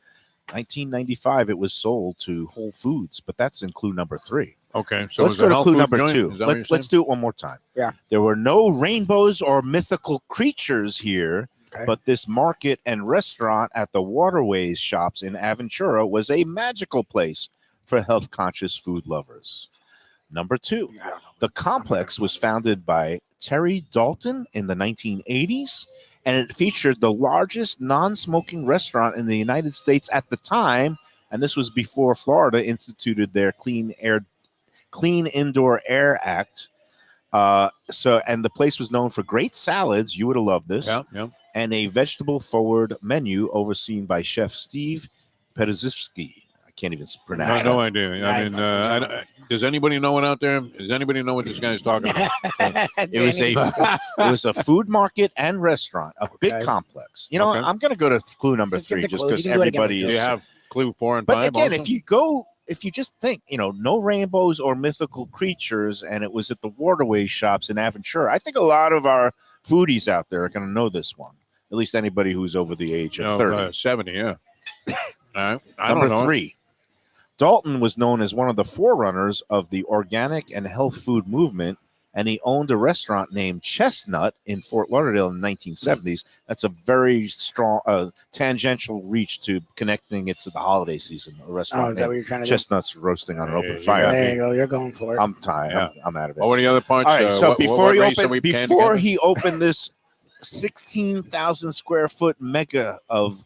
Speaker 1: 1995, it was sold to Whole Foods, but that's in clue number 3.
Speaker 5: Okay, so
Speaker 1: Let's
Speaker 5: it's
Speaker 1: go
Speaker 5: a
Speaker 1: to
Speaker 5: health
Speaker 1: clue
Speaker 5: food
Speaker 1: number
Speaker 5: joint?
Speaker 1: 2.
Speaker 5: Is that what
Speaker 1: Let's do it one more time.
Speaker 4: Yeah.
Speaker 1: There were no rainbows or mythical creatures here,
Speaker 4: Okay.
Speaker 1: but this market and restaurant at the Waterways Shops in Aventura was a magical place for health-conscious food lovers. Number 2.
Speaker 4: I don't know.
Speaker 1: The complex was founded by Terry Dalton in the 1980s, and it featured the largest non-smoking restaurant in the United States at the time, and this was before Florida instituted their Clean Indoor Air Act. And the place was known for great salads. You would have loved this.
Speaker 5: Yeah.
Speaker 1: And a vegetable-forward menu overseen by Chef Steve Petrzewski. I can't even pronounce
Speaker 5: No
Speaker 1: it.
Speaker 5: idea. I mean, does anybody know it out there? Does anybody know what this guy's talking about?
Speaker 1: It was a food market and restaurant, a big
Speaker 4: Okay.
Speaker 1: complex. You know,
Speaker 5: Okay.
Speaker 1: I'm going to go to clue number
Speaker 4: Just give
Speaker 1: 3
Speaker 4: the
Speaker 1: just
Speaker 4: clue.
Speaker 1: because
Speaker 4: You can do it again with
Speaker 1: everybody
Speaker 5: Do
Speaker 1: is.
Speaker 5: you have clue 4 and
Speaker 1: But
Speaker 5: 5?
Speaker 1: again,
Speaker 5: also?
Speaker 1: if you just think, no rainbows or mythical creatures, and it was at the Waterway Shops in Aventura, I think a lot of our foodies out there are going to know this one. At least anybody who's over the age of 30.
Speaker 5: 70, yeah. All right. I
Speaker 1: Number
Speaker 5: don't know.
Speaker 1: 3. Dalton was known as one of the forerunners of the organic and health food movement, and he owned a restaurant named Chestnut in Fort Lauderdale in the 1970s. That's a very strong tangential reach to connecting it to the holiday season. A restaurant
Speaker 4: is that what you're trying to
Speaker 1: Chestnuts roasting on an open
Speaker 5: you
Speaker 1: fire.
Speaker 4: There you go. You're going for it.
Speaker 1: I'm tired.
Speaker 5: Yeah.
Speaker 1: I'm out of it.
Speaker 5: What were the other parts?
Speaker 1: All right, so
Speaker 5: what
Speaker 1: before
Speaker 5: he
Speaker 1: he opened this 16,000 square foot mega of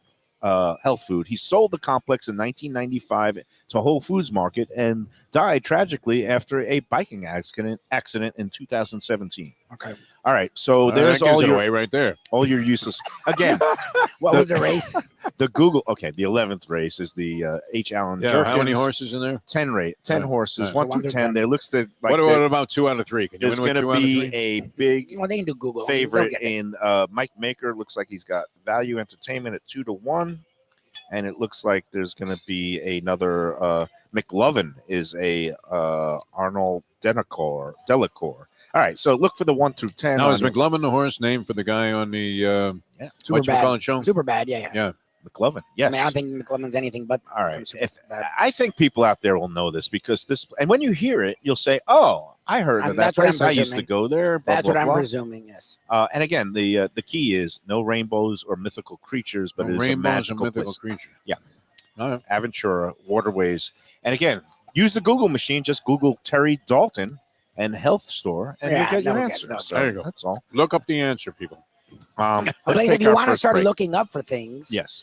Speaker 1: health food, he sold the complex in 1995 to Whole Foods Market and died tragically after a biking accident in 2017.
Speaker 4: Okay.
Speaker 1: All right, so there's
Speaker 5: that gives
Speaker 1: all
Speaker 5: it
Speaker 1: your
Speaker 5: away right there.
Speaker 1: all your useless. Again,
Speaker 4: What was the race?
Speaker 1: the Google. Okay, the 11th race is the H. Allen.
Speaker 5: Yeah, how many
Speaker 1: Jerkins.
Speaker 5: horses in there?
Speaker 1: 10
Speaker 5: Right.
Speaker 1: horses, 1 through 10.
Speaker 4: 10.
Speaker 1: There looks like
Speaker 5: What about 2 out of 3? Can you
Speaker 1: there's
Speaker 5: win with
Speaker 1: going to
Speaker 5: 2 out of
Speaker 1: be
Speaker 5: 3?
Speaker 1: a big
Speaker 4: Well, they can do Google.
Speaker 1: favorite
Speaker 4: They'll get it.
Speaker 1: in Mike Maker. Looks like he's got Value Entertainment at 2-1, and it looks like there's going to be another McLovin is a Arnold Delacour. All right, so look for the 1 through 10.
Speaker 5: Now,
Speaker 1: on
Speaker 5: is McLovin the horse named for the guy on the
Speaker 4: Super bad.
Speaker 5: whatchamacallit show?
Speaker 4: Super bad. Yeah.
Speaker 5: Yeah.
Speaker 1: McLovin? Yes.
Speaker 4: I mean, I don't think McLemon's anything but.
Speaker 1: All right.
Speaker 4: super bad.
Speaker 1: I think people out there will know this because this, and when you hear it, you'll say, "Oh, I heard of that
Speaker 4: That's what I'm
Speaker 1: place. I used to
Speaker 4: presuming.
Speaker 1: go there." Blah,
Speaker 4: That's
Speaker 1: blah,
Speaker 4: what I'm
Speaker 1: blah.
Speaker 4: presuming. Yes.
Speaker 1: And again, the key is no rainbows or mythical creatures, but it is a
Speaker 5: Rainbows
Speaker 1: magical
Speaker 5: and mythical
Speaker 1: place.
Speaker 5: creature.
Speaker 1: Yeah.
Speaker 5: All right.
Speaker 1: Aventura, waterways, and again, use the Google machine. Just Google Terry Dalton and health store, and
Speaker 4: Yeah,
Speaker 1: you'll get your
Speaker 4: they'll
Speaker 1: answer.
Speaker 4: get it.
Speaker 1: So
Speaker 5: There you go.
Speaker 1: That's all.
Speaker 5: Look up the answer, people.
Speaker 1: Let's
Speaker 4: But
Speaker 1: take
Speaker 4: if you
Speaker 1: our
Speaker 4: want to
Speaker 1: first
Speaker 4: start
Speaker 1: break.
Speaker 4: looking up for things,
Speaker 1: Yes.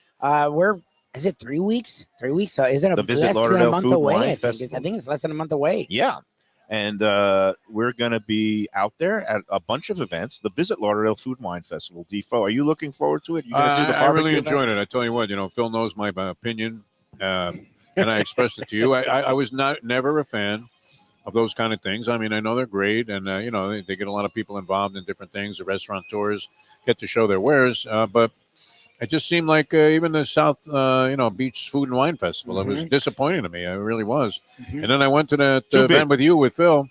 Speaker 4: is it 3 weeks? 3 weeks? Is it
Speaker 1: The Visit
Speaker 4: less than a
Speaker 1: Lauderdale
Speaker 4: month
Speaker 1: Food
Speaker 4: away?
Speaker 1: Wine
Speaker 4: I think.
Speaker 1: Festival.
Speaker 4: I think it's less than a month away.
Speaker 1: Yeah. And we're going to be out there at a bunch of events. The Visit Lauderdale Food Wine Festival. Defo, are you looking forward to it? You going to do the
Speaker 5: I really
Speaker 1: barbecue
Speaker 5: enjoyed it. I tell you what, Phil knows my opinion, and I expressed it to you. I was never a fan of those kind of things. I mean, I know they're great, and they get a lot of people involved in different things. The restaurateurs get to show their wares, but it just seemed like even the South, Beach Food and Wine Festival, it was disappointing to me. It really was. And then I went to that
Speaker 1: Too big.
Speaker 5: event with you with Phil,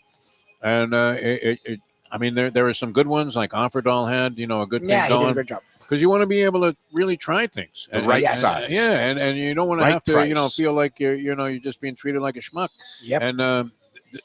Speaker 5: and I mean, there were some good ones like Offerdahl had, a good thing
Speaker 4: Yeah, he did a
Speaker 5: going.
Speaker 4: good job.
Speaker 5: Because you want to be able to really try things,
Speaker 1: The right
Speaker 5: and-
Speaker 1: size.
Speaker 5: yeah, and you don't want to
Speaker 1: Right
Speaker 5: have to,
Speaker 1: price.
Speaker 5: feel like you're just being treated like a schmuck.
Speaker 4: Yep.
Speaker 5: And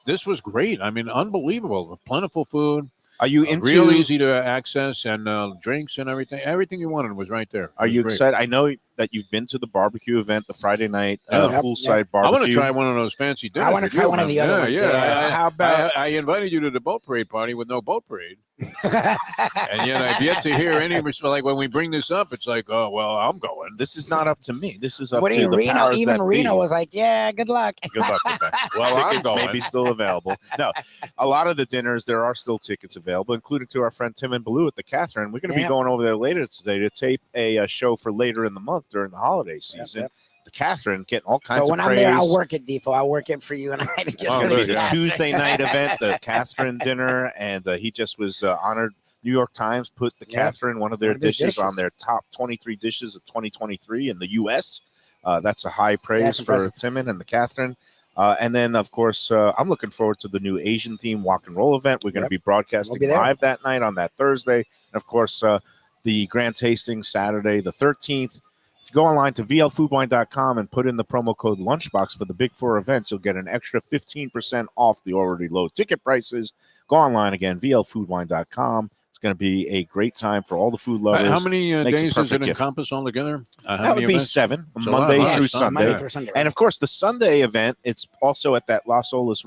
Speaker 5: this was great. I mean, unbelievable, plentiful food,
Speaker 1: Are you into
Speaker 5: real easy to access, and drinks and everything. Everything you wanted was right there. It
Speaker 1: Are
Speaker 5: was
Speaker 1: you
Speaker 5: great.
Speaker 1: excited? I know that you've been to the barbecue event, the Friday night
Speaker 5: Yeah.
Speaker 1: poolside
Speaker 5: I
Speaker 1: barbecue.
Speaker 5: want to try one of those fancy dinners.
Speaker 4: I want to
Speaker 5: with
Speaker 4: try
Speaker 5: you,
Speaker 4: one of
Speaker 5: man.
Speaker 4: the other ones.
Speaker 5: Yeah.
Speaker 1: How about
Speaker 5: I invited you to the boat parade party with no boat parade, and yet I've yet to hear any like when we bring this up. It's like, oh well, I'm going.
Speaker 1: this is not up to me. This is up
Speaker 4: What do
Speaker 1: to
Speaker 4: you,
Speaker 1: the
Speaker 4: Reno?
Speaker 1: powers
Speaker 4: Even
Speaker 1: that
Speaker 4: Reno
Speaker 1: be.
Speaker 4: was like, "Yeah, good luck."
Speaker 1: Good luck with that.
Speaker 5: Well, I'm
Speaker 1: Tickets may
Speaker 5: going.
Speaker 1: be still available. No, a lot of the dinners, there are still tickets available, including to our friend Tim and Baloo at the Catherine. We're going to be
Speaker 4: Yeah.
Speaker 1: going over there later today to tape a show for later in the month during the holiday season.
Speaker 4: Yep.
Speaker 1: The Catherine getting all kinds
Speaker 4: So
Speaker 1: of
Speaker 4: when I'm
Speaker 1: praise.
Speaker 4: there, I'll work it, Defo. I'll work it for you, and I just
Speaker 5: Oh,
Speaker 1: It's
Speaker 4: gonna
Speaker 1: going to
Speaker 5: very
Speaker 1: be
Speaker 4: be
Speaker 1: the
Speaker 5: good.
Speaker 1: Tuesday night event, the Catherine dinner, and he just was honored. New York Times put the
Speaker 4: Yeah.
Speaker 1: Catherine, one of their
Speaker 4: One of his
Speaker 1: dishes, on
Speaker 4: dishes.
Speaker 1: their top 23 dishes of 2023 in the U.S. That's a high praise
Speaker 4: that's
Speaker 1: for
Speaker 4: impressive.
Speaker 1: Timon and the Catherine. And then, of course, I'm looking forward to the new Asian theme walk and roll event. We're going to
Speaker 4: Yep.
Speaker 1: be broadcasting
Speaker 4: We'll be there.
Speaker 1: live that night on that Thursday. And, of course, the grand tasting Saturday, the 13th. If you go online to vlfoodwine.com and put in the promo code Lunchbox for the Big Four events, you'll get an extra 15% off the already low ticket prices. Go online again, vlfoodwine.com. It's going to be a great time for all the food lovers.
Speaker 5: How many
Speaker 1: Makes a
Speaker 5: days does it
Speaker 1: perfect gift.
Speaker 5: encompass altogether? How
Speaker 1: That
Speaker 5: many
Speaker 1: would be
Speaker 5: events?
Speaker 1: 7,
Speaker 5: It's a
Speaker 1: Monday
Speaker 5: lot,
Speaker 1: through
Speaker 5: huh?
Speaker 1: Sunday.
Speaker 4: Monday through Sunday.
Speaker 1: And of course, the Sunday event, it's also at that Las Olas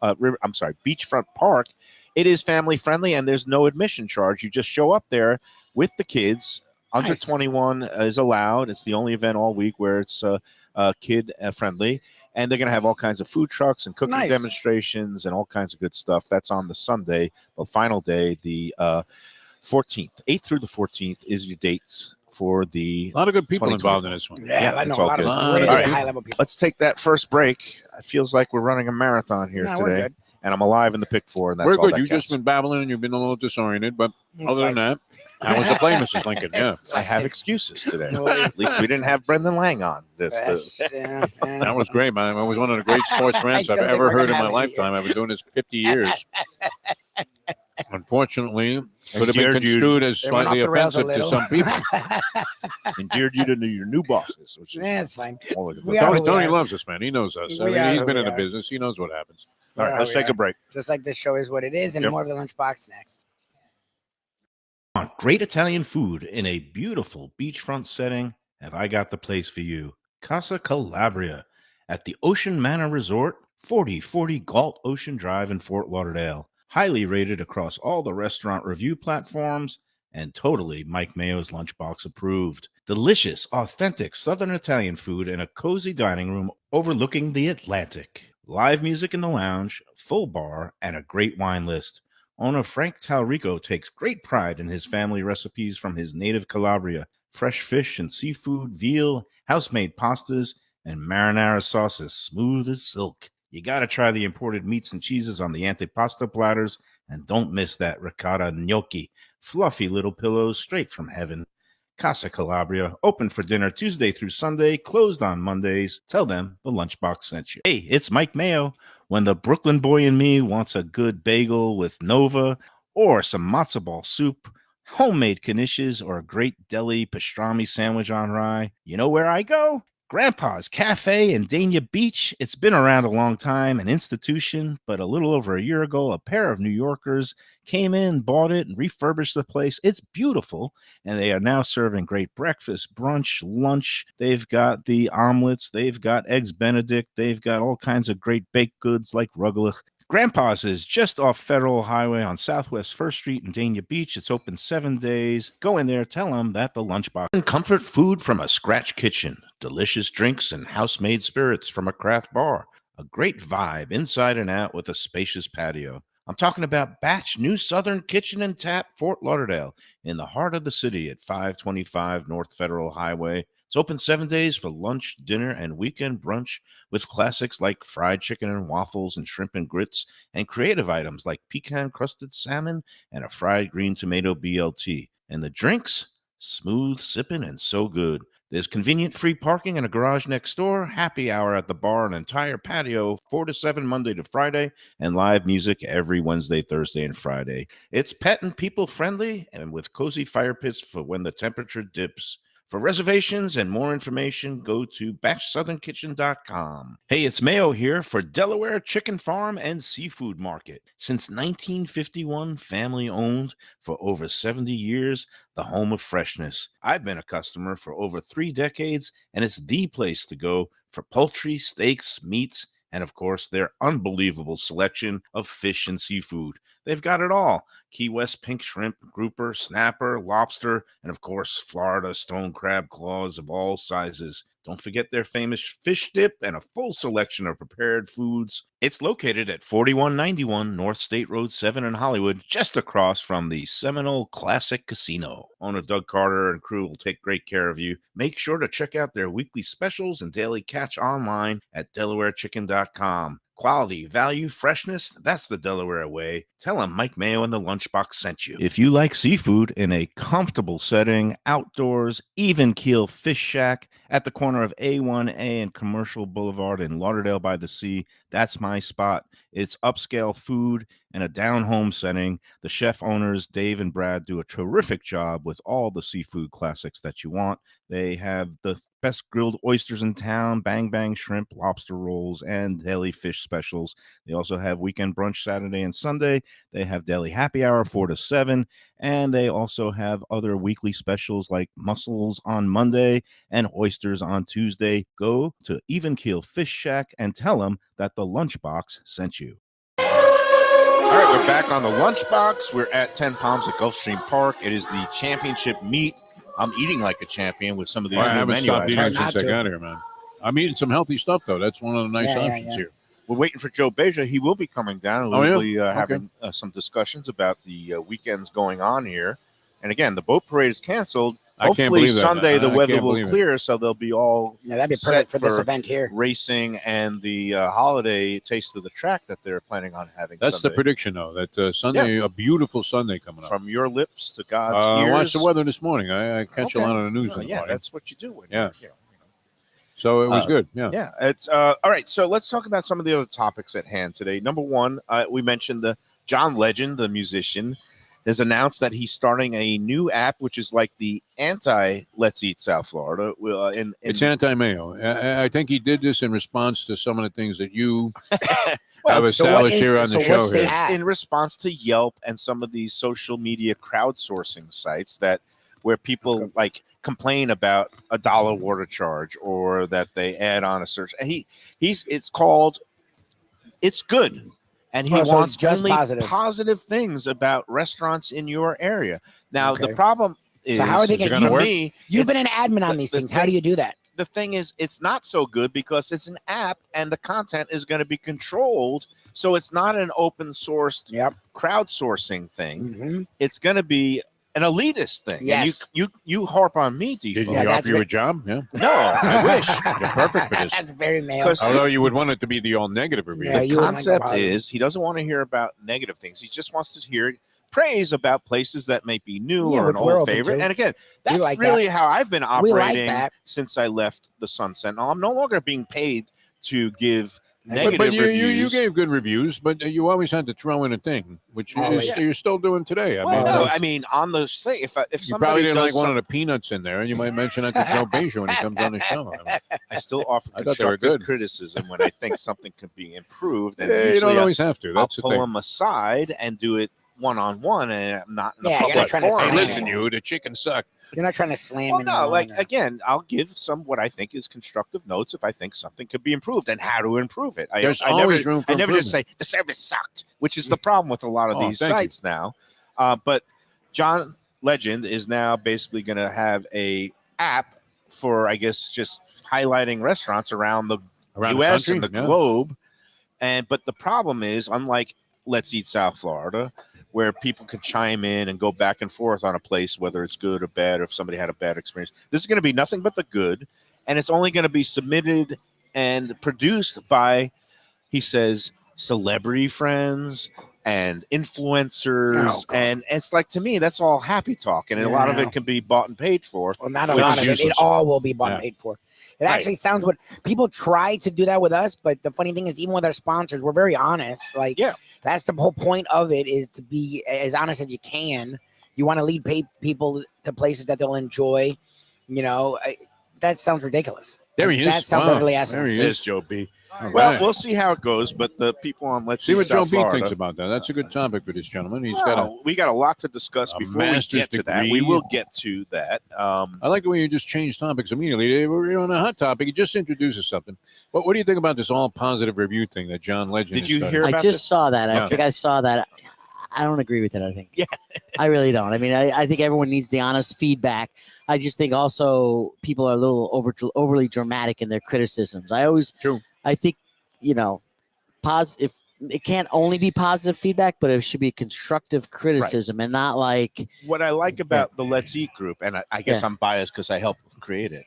Speaker 1: Beachfront Park. It is family friendly and there's no admission charge. You just show up there with the kids. Under
Speaker 4: Nice.
Speaker 1: 21 is allowed. It's the only event all week where it's kid friendly. And they're going to have all kinds of food trucks and cooking
Speaker 4: Nice.
Speaker 1: demonstrations and all kinds of good stuff. That's on the Sunday, the final day, the 14th. 8th through the 14th is your dates for the.
Speaker 5: A lot of good people
Speaker 1: 2024.
Speaker 5: involved in this one.
Speaker 4: yeah, I know
Speaker 1: it's
Speaker 4: a
Speaker 1: all
Speaker 4: lot of
Speaker 1: good.
Speaker 4: really
Speaker 5: All right.
Speaker 4: high level people.
Speaker 1: Let's take that first break. It feels like we're running a marathon here
Speaker 4: No, we're
Speaker 1: today.
Speaker 4: good.
Speaker 1: And I'm alive in the pick 4. And that's
Speaker 5: We're
Speaker 1: all
Speaker 5: good.
Speaker 1: that
Speaker 5: You've
Speaker 1: counts.
Speaker 5: just been babbling and you've been a little disoriented, but
Speaker 4: It's
Speaker 5: other than that, how was the play, Mrs. Lincoln? Yeah,
Speaker 1: I have excuses today.
Speaker 4: No.
Speaker 1: At least we didn't have Brendan Lang on this.
Speaker 4: Yeah, yeah.
Speaker 5: that was great, man. It was one of the great sports rants
Speaker 4: I
Speaker 5: I've
Speaker 4: don't think
Speaker 5: ever
Speaker 4: we're
Speaker 5: heard
Speaker 4: gonna
Speaker 5: in my
Speaker 4: have it
Speaker 5: lifetime. I've been doing this 50 years. Unfortunately, could have been
Speaker 1: Endeared you-
Speaker 5: construed as
Speaker 4: They went
Speaker 5: slightly
Speaker 4: off the rails a
Speaker 5: offensive to
Speaker 4: little.
Speaker 5: some people.
Speaker 1: endeared you to your new bosses. Which is
Speaker 4: Yeah, it's fine.
Speaker 1: all of it.
Speaker 4: We are
Speaker 5: Tony,
Speaker 4: who we
Speaker 5: Tony
Speaker 4: are.
Speaker 5: loves us, man. He knows us. I
Speaker 4: We
Speaker 5: mean,
Speaker 4: are
Speaker 5: he's
Speaker 4: who
Speaker 5: been
Speaker 4: we
Speaker 5: in the
Speaker 4: are.
Speaker 5: business. He knows what happens.
Speaker 1: All right, let's take a break.
Speaker 4: Just like this show is what it is, and
Speaker 1: Yep.
Speaker 4: more of the Lunchbox next.
Speaker 6: Want great Italian food in a beautiful beachfront setting? Have I got the place for you? Casa Calabria at the Ocean Manor Resort, 4040 Galt Ocean Drive in Fort Lauderdale. Highly rated across all the restaurant review platforms and totally Mike Mayo's Lunchbox approved. Delicious, authentic Southern Italian food in a cozy dining room overlooking the Atlantic. Live music in the lounge, full bar, and a great wine list. Owner Frank Talrico takes great pride in his family recipes from his native Calabria. Fresh fish and seafood, veal, house-made pastas, and marinara sauces smooth as silk. You gotta try the imported meats and cheeses on the antipasto platters, and don't miss that ricotta gnocchi. Fluffy little pillows straight from heaven. Casa Calabria, open for dinner Tuesday through Sunday, closed on Mondays. Tell them the Lunchbox sent you. Hey, it's Mike Mayo. When the Brooklyn boy in me wants a good bagel with Nova or some matzo ball soup, homemade knishes, or a great deli pastrami sandwich on rye, you know where I go? Grandpa's Cafe in Dania Beach. It's been around a long time, an institution, but a little over a year ago, a pair of New Yorkers came in, bought it, and refurbished the place. It's beautiful, and they are now serving great breakfast, brunch, lunch. They've got the omelets, they've got eggs Benedict, they've got all kinds of great baked goods like rugelach. Grandpa's is just off Federal Highway on Southwest 1st Street in Dania Beach. It's open 7 days. Go in there, tell them that the Lunchbox. And comfort food from a scratch kitchen. Delicious drinks and house-made spirits from a craft bar. A great vibe inside and out with a spacious patio. I'm talking about Batch New Southern Kitchen and Tap, Fort Lauderdale, in the heart of the city at 525 North Federal Highway. It's open 7 days for lunch, dinner, and weekend brunch with classics like fried chicken and waffles and shrimp and grits, and creative items like pecan-crusted salmon and a fried green tomato BLT. And the drinks? Smooth sipping and so good. There's convenient free parking and a garage next door, happy hour at the bar, an entire patio, 4 to 7 Monday to Friday, and live music every Wednesday, Thursday, and Friday. It's pet and people friendly and with cozy fire pits for when the temperature dips. For reservations and more information, go to batchsouthernkitchen.com. Hey, it's Mayo here for Delaware Chicken Farm and Seafood Market. Since 1951, family owned for over 70 years, the home of freshness. I've been a customer for over 3 decades, and it's the place to go for poultry, steaks, meats, and of course, their unbelievable selection of fish and seafood. They've got it all. Key West pink shrimp, grouper, snapper, lobster, and of course, Florida stone crab claws of all sizes. Don't forget their famous fish dip and a full selection of prepared foods. It's located at 4191 North State Road 7 in Hollywood, just across from the Seminole Classic Casino. Owner Doug Carter and crew will take great care of you. Make sure to check out their weekly specials and daily catch online at DelawareChicken.com. Quality, value, freshness, that's the Delaware way. Tell them Mike Mayo and the Lunchbox sent you. If you like seafood in a comfortable setting, outdoors, even keel fish shack at the corner of A1A and Commercial Boulevard in Lauderdale by the Sea, that's my spot. It's upscale food and a down-home setting. The chef owners, Dave and Brad, do a terrific job with all the seafood classics that you want. They have the best grilled oysters in town, bang bang shrimp, lobster rolls, and deli fish specials. They also have weekend brunch Saturday and Sunday. They have deli happy hour 4 to 7, and they also have other weekly specials like mussels on Monday and oysters on Tuesday. Go to Even Keel Fish Shack and tell them that the Lunchbox sent you.
Speaker 1: All right, we're back on the Lunchbox. We're at 10 Palms at Gulfstream Park. It is the championship meet. I'm eating like a champion with some of these
Speaker 5: I
Speaker 1: new
Speaker 5: haven't
Speaker 1: menu
Speaker 5: stopped
Speaker 1: items.
Speaker 5: eating since I got here, man. I'm eating some healthy stuff, though. That's one of the nice options here.
Speaker 1: We're waiting for Joe Beja. He will be coming down. And
Speaker 5: Oh,
Speaker 1: we'll
Speaker 5: yeah?
Speaker 1: be having some discussions about the weekends going on here. And again, the boat parade is canceled.
Speaker 5: I can't
Speaker 1: Hopefully
Speaker 5: believe that.
Speaker 1: Sunday the
Speaker 5: I
Speaker 1: weather
Speaker 5: can't
Speaker 1: will
Speaker 5: believe it.
Speaker 1: clear, so they'll be all
Speaker 4: that'd be
Speaker 1: set
Speaker 4: perfect for this event here.
Speaker 1: Racing and the holiday taste of the track that they're planning on having.
Speaker 5: That's
Speaker 1: Sunday.
Speaker 5: the prediction, though, that Sunday, a beautiful Sunday coming up.
Speaker 1: From your lips to God's
Speaker 5: I
Speaker 1: ears.
Speaker 5: watched the weather this morning. I catch a lot of the news in the
Speaker 1: yeah,
Speaker 5: morning.
Speaker 1: that's what you do. When
Speaker 5: Yeah.
Speaker 1: you know.
Speaker 5: So it was good. Yeah.
Speaker 1: Yeah. It's all right. So let's talk about some of the other topics at hand today. Number one, we mentioned the John Legend, the musician, has announced that he's starting a new app, which is like the anti-Let's Eat South Florida.
Speaker 5: It's anti-Mayo. I think he did this in response to some of the things that you
Speaker 1: Well,
Speaker 5: have
Speaker 4: so what
Speaker 5: established
Speaker 4: is-
Speaker 5: here on
Speaker 4: so
Speaker 5: the show
Speaker 4: what's the
Speaker 5: here.
Speaker 4: app?
Speaker 1: in response to Yelp and some of these social media crowdsourcing sites where people like complain about a $1 water charge or that they add on a search. And it's called It's Good. And he
Speaker 4: Oh, so
Speaker 1: wants
Speaker 4: it's just
Speaker 1: only
Speaker 4: positive.
Speaker 1: positive things about restaurants in your area. Now, the
Speaker 4: Okay.
Speaker 1: problem is,
Speaker 4: So how are they
Speaker 5: Is it
Speaker 4: going
Speaker 5: gonna
Speaker 1: for
Speaker 5: work?
Speaker 1: me,
Speaker 4: You've
Speaker 1: it's-
Speaker 4: been an admin on these
Speaker 1: the
Speaker 4: things. How do you do that?
Speaker 1: the thing is, it's not so good because it's an app and the content is going to be controlled. So it's not an open sourced
Speaker 4: Yep.
Speaker 1: crowdsourcing thing.
Speaker 4: Mm-hmm.
Speaker 1: It's going to be an elitist thing.
Speaker 4: Yes.
Speaker 1: And you harp on me,
Speaker 5: Did
Speaker 1: Defo.
Speaker 5: he
Speaker 4: Yeah,
Speaker 5: offer
Speaker 4: that's
Speaker 5: you
Speaker 4: it.
Speaker 5: a job? Yeah.
Speaker 1: No, I wish.
Speaker 5: You're perfect for this.
Speaker 4: That's very male.
Speaker 1: 'Cause
Speaker 5: Although you would want it to be the all negative review.
Speaker 4: Yeah,
Speaker 1: The
Speaker 4: you wouldn't like
Speaker 1: concept
Speaker 4: the
Speaker 1: is he doesn't want to hear about negative things. He just wants to hear praise about places that may be new
Speaker 4: Yeah,
Speaker 1: or an
Speaker 4: which we're
Speaker 1: old
Speaker 4: open
Speaker 1: favorite.
Speaker 4: to.
Speaker 1: And again, that's
Speaker 4: like
Speaker 1: really how I've been
Speaker 4: We like
Speaker 1: operating
Speaker 4: that.
Speaker 1: since I left the Sun Sentinel. I'm no longer being paid to give negative
Speaker 5: But you
Speaker 1: reviews.
Speaker 5: gave good reviews, but you always had to throw in a thing, which
Speaker 4: Always.
Speaker 5: you're still doing today.
Speaker 1: Well, no,
Speaker 4: that's-
Speaker 1: I mean on the thing. If
Speaker 5: you
Speaker 1: somebody
Speaker 5: probably didn't
Speaker 1: does
Speaker 5: like one of the peanuts in there, and you might mention that to Joe Beja when he comes on the show.
Speaker 1: I still offer
Speaker 5: I thought they were
Speaker 1: constructive
Speaker 5: good.
Speaker 1: criticism when I think something could be improved. And
Speaker 5: Yeah, you
Speaker 1: usually
Speaker 5: don't always have to.
Speaker 1: I'll
Speaker 5: That's the
Speaker 1: pull
Speaker 5: thing.
Speaker 1: them aside and do it one-on-one, and I'm not in a
Speaker 4: Yeah, you're not
Speaker 1: public
Speaker 4: trying to
Speaker 1: forum.
Speaker 5: Hey,
Speaker 4: slam
Speaker 5: listen, you, the chicken suck.
Speaker 4: You're not trying to slam
Speaker 1: Well,
Speaker 4: anyone.
Speaker 1: no, like
Speaker 4: or-
Speaker 1: again, I'll give some what I think is constructive notes if I think something could be improved and how to improve it.
Speaker 5: There's
Speaker 1: I
Speaker 5: always
Speaker 1: never,
Speaker 5: room for
Speaker 1: I never just
Speaker 5: improvement.
Speaker 1: say the service sucked, which is the problem with a lot of
Speaker 5: Oh,
Speaker 1: these
Speaker 5: thank you.
Speaker 1: sites now. But John Legend is now basically going to have a app for, I guess, just highlighting restaurants around the
Speaker 5: Around
Speaker 1: U.S.
Speaker 5: the
Speaker 1: and
Speaker 5: country,
Speaker 1: the
Speaker 5: yeah.
Speaker 1: globe. But the problem is, unlike Let's Eat South Florida, where people can chime in and go back and forth on a place, whether it's good or bad, or if somebody had a bad experience. This is going to be nothing but the good, and it's only going to be submitted and produced by, he says, celebrity friends and influencers.
Speaker 4: Oh, God.
Speaker 1: And it's like, to me, that's all happy talk, and a lot of
Speaker 4: Yeah.
Speaker 1: it can be bought and paid for.
Speaker 4: Well, not a
Speaker 1: Which
Speaker 4: lot
Speaker 1: is
Speaker 4: of it. It
Speaker 1: useless.
Speaker 4: all will be bought and
Speaker 5: Yeah.
Speaker 4: paid for. It actually sounds what people try to do that with us, but the funny thing is, even with our sponsors, we're very honest. Like,
Speaker 1: Yeah.
Speaker 4: that's the whole point of it, is to be as honest as you can. You want to lead people to places that they'll enjoy. You know, that sounds ridiculous.
Speaker 5: There he is.
Speaker 4: That sounds
Speaker 5: Wow.
Speaker 4: utterly asinine.
Speaker 5: There he
Speaker 1: It is
Speaker 5: is.
Speaker 1: Joe B.
Speaker 5: All
Speaker 1: Well,
Speaker 5: right.
Speaker 1: we'll see how it goes, but the people on Let's
Speaker 5: See what Joe
Speaker 1: South
Speaker 5: B
Speaker 1: Florida,
Speaker 5: thinks about that. That's a good topic for this gentleman. He's got a.
Speaker 1: Well, we got a lot to discuss
Speaker 5: a
Speaker 1: before we
Speaker 5: master's
Speaker 1: get to that. We
Speaker 5: degree.
Speaker 1: will get to that.
Speaker 5: I like the way you just changed topics immediately. We're on a hot topic. He just introduces something. What do you think about this all positive review thing that John Legend?
Speaker 1: Did
Speaker 5: has
Speaker 1: you
Speaker 5: started?
Speaker 1: hear
Speaker 7: I
Speaker 1: about
Speaker 7: just
Speaker 1: this?
Speaker 7: saw that.
Speaker 5: Yeah.
Speaker 7: I think I saw that. I don't agree with it. I think.
Speaker 1: Yeah.
Speaker 7: I really don't. I mean, I think everyone needs the honest feedback. I just think also people are a little overly dramatic in their criticisms.
Speaker 5: True.
Speaker 7: I think, if it can't only be positive feedback, but it should be constructive criticism and not like,
Speaker 1: What I like about the Let's Eat group, and I guess
Speaker 7: Yeah.
Speaker 1: I'm biased because I helped create it,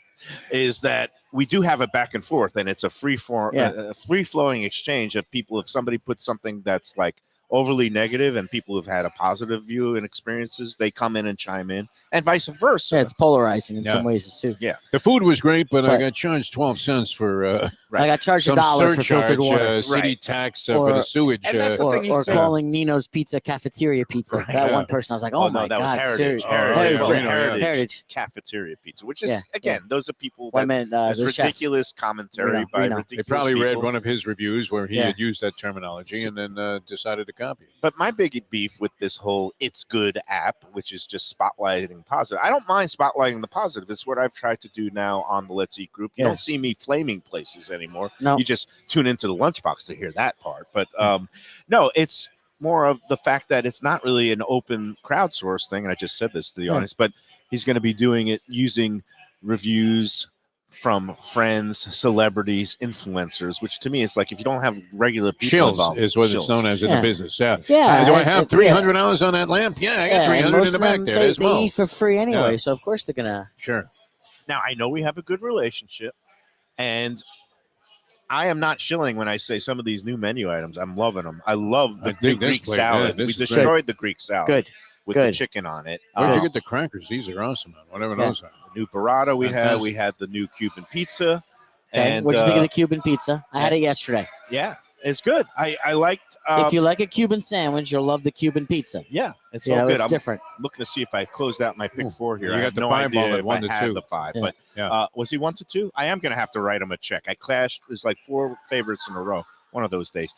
Speaker 1: is that we do have a back and forth, and it's a free flowing exchange of people. If somebody puts something that's like overly negative, and people who've had a positive view and experiences, they come in and chime in, and vice versa.
Speaker 7: it's polarizing in
Speaker 5: Yeah.
Speaker 7: some ways too.
Speaker 5: The food was great, but I
Speaker 7: But-
Speaker 5: got charged 12 cents for
Speaker 1: Right.
Speaker 7: I got charged
Speaker 5: some
Speaker 7: $1 for
Speaker 5: surcharge,
Speaker 7: filtered water.
Speaker 5: city
Speaker 1: Right.
Speaker 5: tax for the
Speaker 7: Or-
Speaker 5: sewage.
Speaker 1: And that's the
Speaker 7: Or,
Speaker 1: thing he
Speaker 7: or
Speaker 1: said.
Speaker 7: calling Nino's Pizza cafeteria pizza.
Speaker 1: Right.
Speaker 7: That
Speaker 5: Yeah.
Speaker 7: one person, I was like,
Speaker 1: Oh,
Speaker 7: oh,
Speaker 1: no,
Speaker 7: my
Speaker 1: that was
Speaker 7: God.
Speaker 1: Heritage.
Speaker 7: serious-
Speaker 1: Heritage.
Speaker 5: Oh, yeah,
Speaker 1: Heritage.
Speaker 7: Heritage.
Speaker 1: Cafeteria pizza, which is
Speaker 7: Yeah.
Speaker 1: again, those are people
Speaker 7: Well, I
Speaker 1: that
Speaker 7: meant
Speaker 1: has
Speaker 7: the chef.
Speaker 1: ridiculous commentary
Speaker 7: Reno,
Speaker 1: by
Speaker 7: Reno.
Speaker 1: ridiculous
Speaker 5: They probably read
Speaker 1: people.
Speaker 5: one of his reviews where he
Speaker 7: Yeah.
Speaker 5: had used that terminology and then decided to copy it.
Speaker 1: But my big beef with this whole It's Good app, which is just spotlighting positive. I don't mind spotlighting the positive. It's what I've tried to do now on the Let's Eat group. You
Speaker 7: Yeah.
Speaker 1: don't see me flaming places anymore.
Speaker 7: No.
Speaker 1: You just tune into the lunchbox to hear that part. But no, it's more of the fact that it's not really an open crowdsource thing. And I just said this to the
Speaker 7: Yeah.
Speaker 1: audience, but he's going to be doing it using reviews from friends, celebrities, influencers, which to me is like, if you don't have regular people
Speaker 5: Shills
Speaker 1: involved,
Speaker 5: is what it's
Speaker 1: shills.
Speaker 5: known as in the
Speaker 7: Yeah.
Speaker 5: business. Yeah.
Speaker 7: Yeah.
Speaker 5: Do I have
Speaker 7: it-
Speaker 5: $300 on that lamp? Yeah, I got
Speaker 7: Yeah, and
Speaker 5: 300
Speaker 7: most
Speaker 5: in the
Speaker 7: of
Speaker 5: back
Speaker 7: them,
Speaker 5: there
Speaker 7: they,
Speaker 5: as
Speaker 7: they
Speaker 5: well.
Speaker 7: eat for free anyway,
Speaker 5: Yeah.
Speaker 7: so of course they're gonna.
Speaker 5: Sure.
Speaker 1: Now, I know we have a good relationship, and I am not shilling when I say some of these new menu items. I'm loving them. I love the
Speaker 5: I dig this
Speaker 1: Greek
Speaker 5: plate.
Speaker 1: salad.
Speaker 5: Yeah,
Speaker 1: we
Speaker 5: this is
Speaker 1: destroyed the Greek salad
Speaker 7: Good.
Speaker 1: with the
Speaker 7: good.
Speaker 1: chicken on it.
Speaker 5: Where'd you
Speaker 7: Oh.
Speaker 5: get the crackers? These are awesome, man. Whatever
Speaker 7: Yeah.
Speaker 5: those are.
Speaker 1: The new burrata we had.
Speaker 5: Fantastic.
Speaker 1: We had the new Cuban pizza.
Speaker 7: Okay.
Speaker 1: And
Speaker 7: What'd you think of the Cuban pizza? I had it yesterday.
Speaker 1: yeah, It's good. I liked.
Speaker 7: If you like a Cuban sandwich, you'll love the Cuban pizza.
Speaker 1: Yeah, it's
Speaker 7: You
Speaker 1: all
Speaker 7: know,
Speaker 1: good.
Speaker 7: it's
Speaker 1: I'm
Speaker 7: different.
Speaker 1: looking to see if I closed out my pick
Speaker 7: Ooh.
Speaker 1: 4 here.
Speaker 5: You
Speaker 1: I
Speaker 5: got
Speaker 1: have
Speaker 5: the
Speaker 1: no
Speaker 5: fireball
Speaker 1: idea
Speaker 5: at
Speaker 1: if
Speaker 5: 1
Speaker 1: I
Speaker 5: to
Speaker 1: had
Speaker 5: 2.
Speaker 1: the 5,
Speaker 7: Yeah.
Speaker 1: but
Speaker 5: Yeah.
Speaker 1: was he 1 to 2? I am going to have to write him a check. I clashed. There's like 4 favorites in a row. One of those days.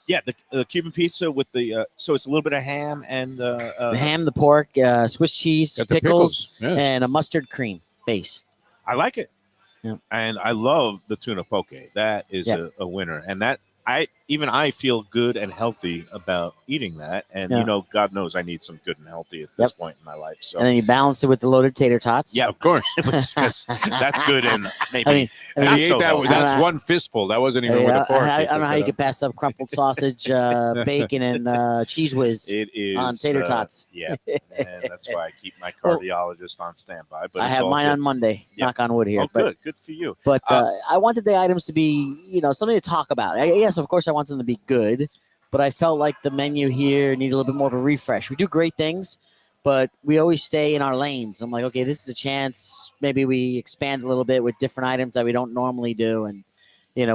Speaker 1: Yeah, the Cuban pizza with the so it's a little bit of ham and
Speaker 7: The ham, the pork, Swiss cheese,
Speaker 5: Got the
Speaker 7: pickles,
Speaker 5: Yes.
Speaker 7: and a mustard cream base.
Speaker 1: I like it.
Speaker 7: Yeah.
Speaker 1: And I love the tuna poke. That is
Speaker 7: Yeah.
Speaker 1: a winner. And that I feel good and healthy about eating that. And
Speaker 7: Yeah.
Speaker 1: you know, God knows I need some good and healthy at this point in my life. So
Speaker 7: And then you balance it with the loaded tater tots.
Speaker 1: yeah,
Speaker 5: Of course.
Speaker 1: because that's good and maybe
Speaker 7: I mean,
Speaker 5: And
Speaker 1: not
Speaker 5: he
Speaker 1: so
Speaker 5: ate that.
Speaker 1: healthy.
Speaker 5: That's one fistful. That wasn't even with a fork.
Speaker 7: I
Speaker 5: He
Speaker 7: don't know how
Speaker 5: took
Speaker 7: you
Speaker 5: that
Speaker 7: could pass up crumpled sausage, bacon, and cheese whiz.
Speaker 1: It is
Speaker 7: on tater tots.
Speaker 1: Yeah, and that's why I keep my cardiologist on standby. But
Speaker 7: I
Speaker 1: it's
Speaker 7: have
Speaker 1: all
Speaker 7: mine
Speaker 1: good.
Speaker 7: on Monday.
Speaker 1: Yeah.
Speaker 7: Knock on wood here.
Speaker 1: Oh,
Speaker 7: but
Speaker 1: good for you.
Speaker 7: But I wanted the items to be, something to talk about. Yes, of course, I want them to be good, but I felt like the menu here needed a little bit more of a refresh. We do great things, but we always stay in our lanes. I'm like, okay, this is a chance. Maybe we expand a little bit with different items that we don't normally do, and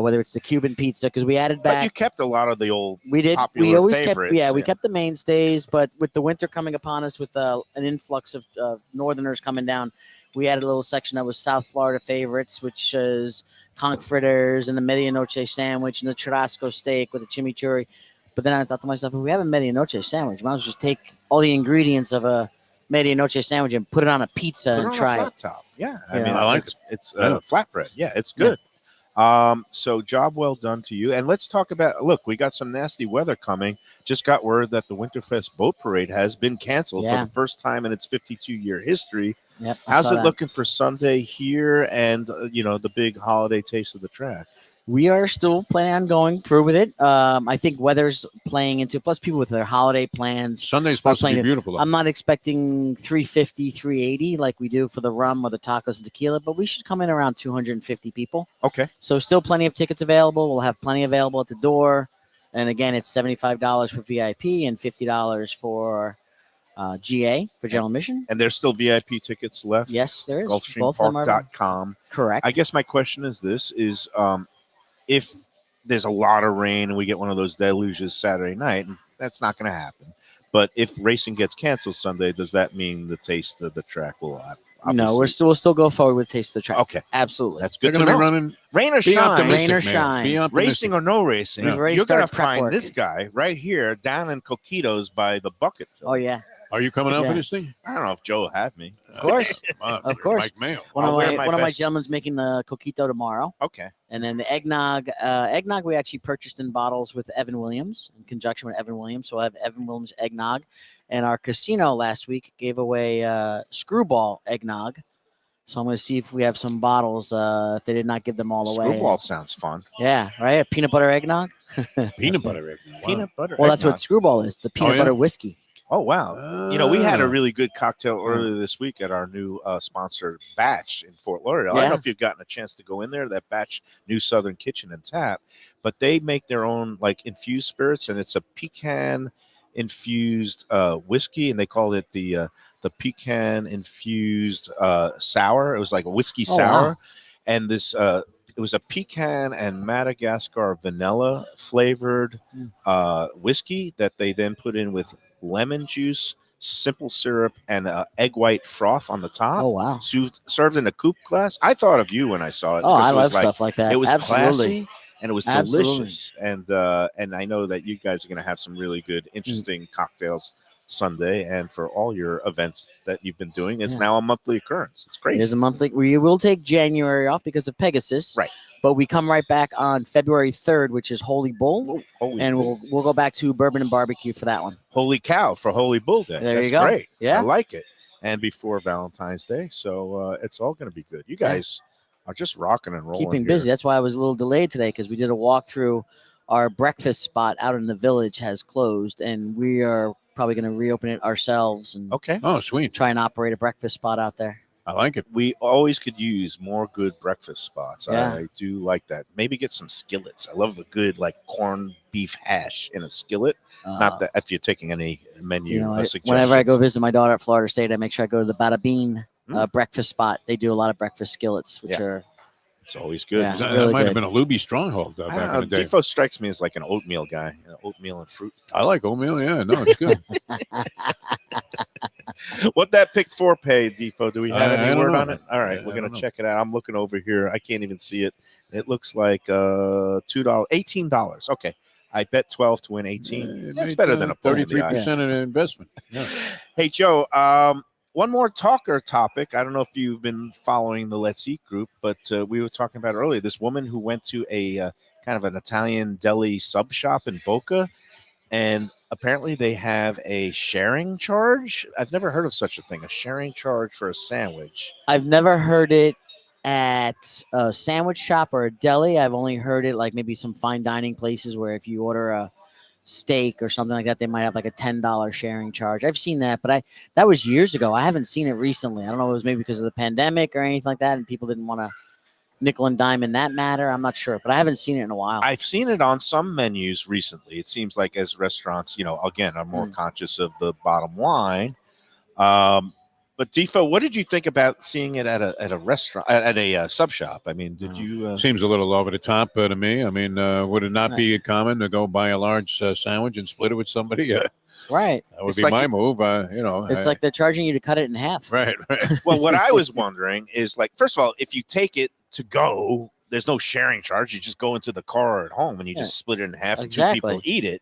Speaker 7: whether it's the Cuban pizza because we added
Speaker 1: But you
Speaker 7: back.
Speaker 1: kept a lot of the old
Speaker 7: We did.
Speaker 1: popular
Speaker 7: We always
Speaker 1: favorites.
Speaker 7: kept. We kept the mainstays, but with the winter coming upon us, with an influx of northerners coming down, we added a little section that was South Florida favorites, which is conch fritters and the medianoche sandwich and the churrasco steak with the chimichurri. But then I thought to myself, if we have a medianoche sandwich, might as well just take all the ingredients of a medianoche sandwich and put it on a pizza
Speaker 1: Put it
Speaker 7: and
Speaker 1: on a
Speaker 7: try
Speaker 1: flat
Speaker 7: it.
Speaker 1: top. Yeah,
Speaker 7: Yeah.
Speaker 1: I mean,
Speaker 5: I like
Speaker 1: it's
Speaker 5: Yeah.
Speaker 1: flatbread. Yeah, it's good. So job well done to you. And let's talk about. Look, we got some nasty weather coming. Just got word that the Winterfest Boat Parade has been canceled
Speaker 7: Yeah.
Speaker 1: for the first time in its 52-year history.
Speaker 7: Yep, I
Speaker 1: How's
Speaker 7: saw
Speaker 1: it
Speaker 7: that.
Speaker 1: looking for Sunday here and the big holiday taste of the track?
Speaker 7: We are still planning on going through with it. I think weather's playing into plus people with their holiday plans.
Speaker 5: Sunday's supposed to be
Speaker 7: playing it.
Speaker 5: beautiful. Though.
Speaker 7: I'm not expecting 350, 380 like we do for the rum or the tacos and tequila, but we should come in around 250 people.
Speaker 1: Okay.
Speaker 7: So still plenty of tickets available. We'll have plenty available at the door. And again, it's $75 for VIP and $50 for GA for general admission.
Speaker 1: And there's still VIP tickets left.
Speaker 7: Yes, there is. Both of them are
Speaker 1: Gulfstreampark.com.
Speaker 7: correct.
Speaker 1: I guess my question is this: if there's a lot of rain and we get one of those deluges Saturday night, and that's not going to happen. But if racing gets canceled Sunday, does that mean the taste of the track will
Speaker 7: No, we'll still go forward with Taste of the Track.
Speaker 1: Okay.
Speaker 7: Absolutely.
Speaker 1: That's
Speaker 5: They're
Speaker 1: good
Speaker 5: going
Speaker 1: to
Speaker 5: to be
Speaker 1: know.
Speaker 5: running.
Speaker 1: Rain or
Speaker 5: Be
Speaker 1: shine,
Speaker 5: optimistic,
Speaker 7: Rain or
Speaker 5: man.
Speaker 7: shine.
Speaker 5: Be optimistic.
Speaker 1: racing or no racing,
Speaker 7: We've already
Speaker 1: you're going to
Speaker 7: started prep
Speaker 1: find
Speaker 7: work.
Speaker 1: this guy right here down in Coquitos by the bucket fill.
Speaker 7: Oh, yeah.
Speaker 5: Are you coming out
Speaker 7: Yeah.
Speaker 5: for this thing?
Speaker 1: I don't know if Joe will have me.
Speaker 7: Of course.
Speaker 5: Of
Speaker 7: course.
Speaker 5: Mike Mayo.
Speaker 7: One
Speaker 1: I'll
Speaker 7: of
Speaker 1: wear
Speaker 7: my
Speaker 1: my
Speaker 7: one of my
Speaker 1: best.
Speaker 7: gentlemen's making the coquito tomorrow,
Speaker 1: Okay.
Speaker 7: and then the eggnog. Eggnog we actually purchased in bottles with Evan Williams in conjunction with Evan Williams. So I have Evan Williams eggnog, and our casino last week gave away Screwball eggnog. So I'm going to see if we have some bottles. If they did not give them all away.
Speaker 1: Screwball sounds fun.
Speaker 7: Yeah, right. A peanut butter eggnog.
Speaker 5: Peanut butter. Wow.
Speaker 1: Peanut butter.
Speaker 7: Well, that's
Speaker 1: eggnog.
Speaker 7: what Screwball is. It's a peanut
Speaker 5: yeah?
Speaker 7: butter whiskey.
Speaker 1: Oh, wow. We had a
Speaker 5: Ah.
Speaker 1: really good cocktail earlier this week at our new sponsor, Batch, in Fort Lauderdale. I
Speaker 7: Yeah.
Speaker 1: don't know if you've gotten a chance to go in there, that Batch New Southern Kitchen and Tap, but they make their own infused spirits, and it's a pecan infused whiskey, and they called it the pecan infused sour. It was like a whiskey
Speaker 7: Oh,
Speaker 1: sour,
Speaker 7: wow.
Speaker 1: and this it was a pecan and Madagascar vanilla flavored whiskey that they then put in with lemon juice, simple syrup, and egg white froth on the top.
Speaker 7: Oh wow.
Speaker 1: Served in a coupe glass. I thought of you when I saw it.
Speaker 7: Oh,
Speaker 1: because
Speaker 7: I
Speaker 1: it was
Speaker 7: love stuff like that.
Speaker 1: It was
Speaker 7: Absolutely.
Speaker 1: classy and it was
Speaker 7: Absolutely.
Speaker 1: delicious. And I know that you guys are going to have some really good, interesting cocktails Sunday, and for all your events that you've been doing, it's
Speaker 7: Yeah.
Speaker 1: now a monthly occurrence. It's
Speaker 7: It
Speaker 1: great.
Speaker 7: is a monthly. We will take January off because of Pegasus.
Speaker 1: Right.
Speaker 7: But we come right back on February 3rd, which is Holy Bull.
Speaker 1: Oh, holy
Speaker 7: And
Speaker 1: bull.
Speaker 7: we'll go back to bourbon and barbecue for that one.
Speaker 1: Holy cow for Holy Bull Day.
Speaker 7: There
Speaker 1: That's
Speaker 7: you go.
Speaker 1: great.
Speaker 7: Yeah.
Speaker 1: I like it. And before Valentine's Day. So it's all going to be good. You guys are just rocking and rolling.
Speaker 7: Keeping
Speaker 1: here.
Speaker 7: busy. That's why I was a little delayed today because we did a walkthrough. Our breakfast spot out in the village has closed, and we are probably going to reopen it ourselves and
Speaker 1: Okay.
Speaker 5: Oh, sweet.
Speaker 7: try and operate a breakfast spot out there.
Speaker 5: I like it.
Speaker 1: We always could use more good breakfast spots.
Speaker 7: Yeah.
Speaker 1: I do like that. Maybe get some skillets. I love a good corned beef hash in a skillet. Not that if you're taking any menu suggestions.
Speaker 7: Whenever I go visit my daughter at Florida State, I make sure I go to the Bada Bean
Speaker 1: Mm.
Speaker 7: breakfast spot. They do a lot of breakfast skillets, which
Speaker 1: Yeah.
Speaker 7: are
Speaker 1: It's always good.
Speaker 7: Yeah.
Speaker 5: That
Speaker 7: really
Speaker 5: might have
Speaker 7: good.
Speaker 5: been a Lubie stronghold back in the day.
Speaker 1: Defo strikes me as like an oatmeal guy, oatmeal and fruit.
Speaker 5: I like oatmeal. Yeah, no, it's good.
Speaker 1: What that pick 4 pay, Defo? Do we have
Speaker 5: I
Speaker 1: any
Speaker 5: don't
Speaker 1: word
Speaker 5: know.
Speaker 1: on it? All right,
Speaker 5: I
Speaker 1: we're
Speaker 5: don't
Speaker 1: gonna
Speaker 5: know.
Speaker 1: check it out. I'm looking over here. I can't even see it. It looks like $2, $18. Okay, I bet 12 to win 18. That's better than a
Speaker 5: 33% in an investment. Yeah.
Speaker 1: Hey Joe, one more talker topic. I don't know if you've been following the Let's Eat group, but we were talking about earlier this woman who went to a kind of an Italian deli sub shop in Boca, and apparently they have a sharing charge. I've never heard of such a thing, a sharing charge for a sandwich.
Speaker 7: I've never heard it at a sandwich shop or a deli. I've only heard it like maybe some fine dining places where if you order a steak or something like that, they might have like a $10 sharing charge. I've seen that, but that was years ago. I haven't seen it recently. I don't know if it was maybe because of the pandemic or anything like that, and people didn't want to nickel and dime in that matter. I'm not sure, but I haven't seen it in a while.
Speaker 1: I've seen it on some menus recently. It seems like as restaurants, again, are more conscious of the bottom line. But Defo, what did you think about seeing it at a restaurant, at a sub shop? I mean, did you?
Speaker 5: Seems a little over the top to me. I mean, would it not be common to go buy a large sandwich and split it with somebody?
Speaker 7: Right.
Speaker 5: That would
Speaker 1: It's
Speaker 5: be
Speaker 1: like
Speaker 5: my move. You know,
Speaker 7: It's like they're charging you to cut it in half.
Speaker 5: right.
Speaker 1: Well, what I was wondering is, like, first of all, if you take it to go, there's no sharing charge. You just go into the car or at home and you just split it in half and 2 people eat it.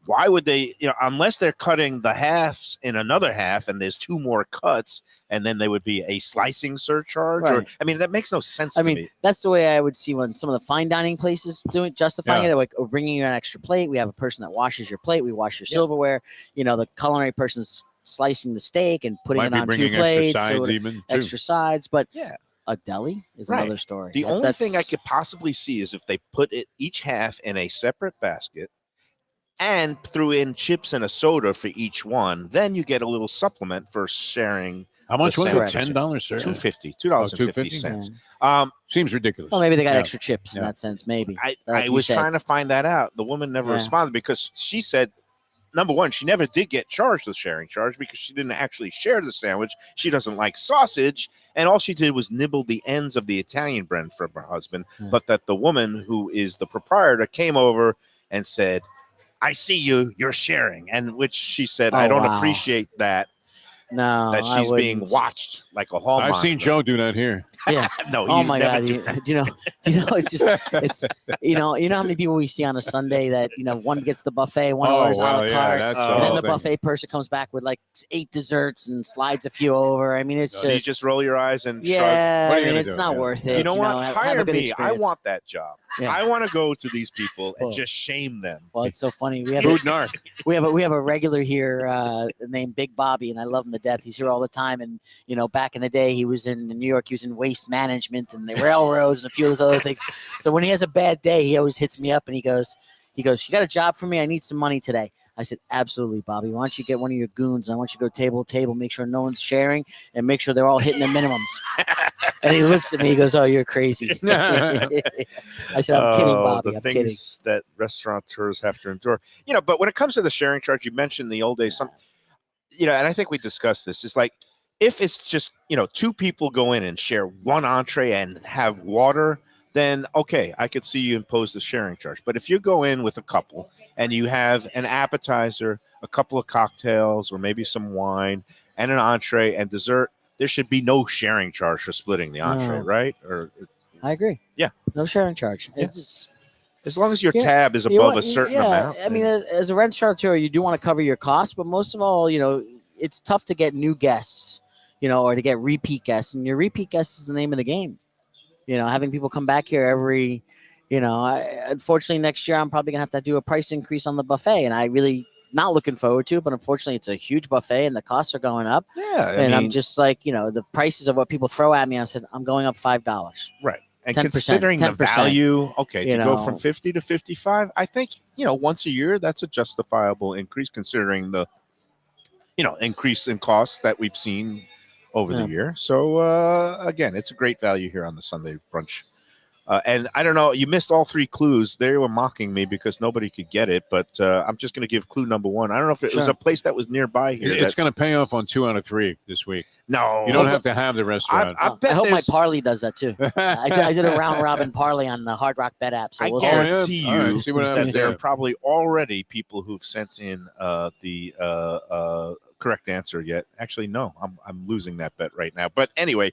Speaker 1: Why would they, unless they're cutting the halves in another half and there's 2 more cuts, and then there would be a slicing surcharge?
Speaker 7: Right.
Speaker 1: Or, I mean, that makes no sense to me.
Speaker 7: That's the way I would see when some of the fine dining places justifying it. Like, we're bringing you an extra plate. We have a person that washes your plate. We wash your silverware. The culinary person's slicing the steak and putting it on 2 plates. Extra sides. But a deli is another story.
Speaker 1: The only thing I could possibly see is if they put it each half in a separate basket and threw in chips and a soda for each one, then you get a little supplement for sharing.
Speaker 5: How much was it?
Speaker 1: $10,
Speaker 5: sir?
Speaker 1: $2.50.
Speaker 5: Seems ridiculous.
Speaker 7: Well, maybe they got extra chips in that sense. Maybe
Speaker 1: I was trying to find that out. The woman never responded because she said, number one, she never did get charged with sharing charge because she didn't actually share the sandwich. She doesn't like sausage, and all she did was nibble the ends of the Italian bread from her husband. But that the woman who is the proprietor came over and said, "I see you're sharing," and which she said, "I don't appreciate that."
Speaker 7: No,
Speaker 1: that she's being watched like a hall.
Speaker 5: I've seen Joe do that here.
Speaker 7: Yeah.
Speaker 1: No.
Speaker 7: Oh my God. Do you know? It's just you know how many people we see on a Sunday that one gets the buffet, one orders a la carte, and then the buffet person comes back with like 8 desserts and slides a few over. I mean, it's
Speaker 1: you just roll your eyes and
Speaker 7: shrug.
Speaker 1: I
Speaker 7: mean, it's not worth it.
Speaker 1: You know what? Hire me.
Speaker 7: Experience.
Speaker 1: I want that job. Yeah. I want to go to these people and just shame them.
Speaker 7: Well, it's so funny. We have
Speaker 5: food narc.
Speaker 7: We have a regular here named Big Bobby, and I love him to death. He's here all the time. And back in the day, he was in New York. He was in waste management and the railroads and a few of those other things. So when he has a bad day, he always hits me up and he goes, "You got a job for me? I need some money today." I said, "Absolutely, Bobby. Why don't you get one of your goons? I want you to go table to table, make sure no one's sharing, and make sure they're all hitting their minimums." And he looks at me. He goes, "Oh, you're crazy." I said, "I'm kidding, Bobby.
Speaker 1: The
Speaker 7: I'm
Speaker 1: things
Speaker 7: kidding."
Speaker 1: that restaurateurs have to endure. But when it comes to the sharing charge, you mentioned the old days. And I think we discussed this. It's like if it's just 2 people go in and share one entree and have water, then okay, I could see you impose the sharing charge. But if you go in with a couple and you have an appetizer, a couple of cocktails, or maybe some wine, and an entree and dessert, there should be no sharing charge for splitting the entree, right? Or
Speaker 7: I agree.
Speaker 1: Yeah,
Speaker 7: no sharing charge.
Speaker 1: Yeah. As long as your tab is above a certain amount.
Speaker 7: I mean, as a restaurateur, you do want to cover your costs, but most of all, it's tough to get new guests, or to get repeat guests. And your repeat guest is the name of the game. Having people come back here every, unfortunately next year I'm probably going to have to do a price increase on the buffet. And I really not looking forward to it, but unfortunately it's a huge buffet and the costs are going up.
Speaker 1: Yeah.
Speaker 7: I'm just like, the prices of what people throw at me. I said, I'm going up $5.
Speaker 1: Right. And
Speaker 7: 10%,
Speaker 1: considering 10%, the value, to go from 50 to 55, I think, once a year, that's a justifiable increase considering the, increase in costs that we've seen over the year. So, again, it's a great value here on the Sunday brunch And I don't know, you missed all 3 clues. They were mocking me because nobody could get it, but I'm just going to give clue number 1. I don't know if it was a place that was nearby here.
Speaker 5: It's going to pay off on 2 out of 3 this week.
Speaker 1: No.
Speaker 5: You don't have to have the restaurant.
Speaker 1: I bet
Speaker 7: I hope my
Speaker 1: there's-
Speaker 7: parlay does that too. I did a round robin parlay on the Hard Rock Bet app, so
Speaker 1: I
Speaker 7: we'll see.
Speaker 1: guarantee
Speaker 5: All right,
Speaker 1: you
Speaker 5: see what
Speaker 1: that
Speaker 5: happens
Speaker 1: there are
Speaker 5: there.
Speaker 1: probably already people who've sent in the correct answer yet. Actually, no, I'm losing that bet right now. But anyway,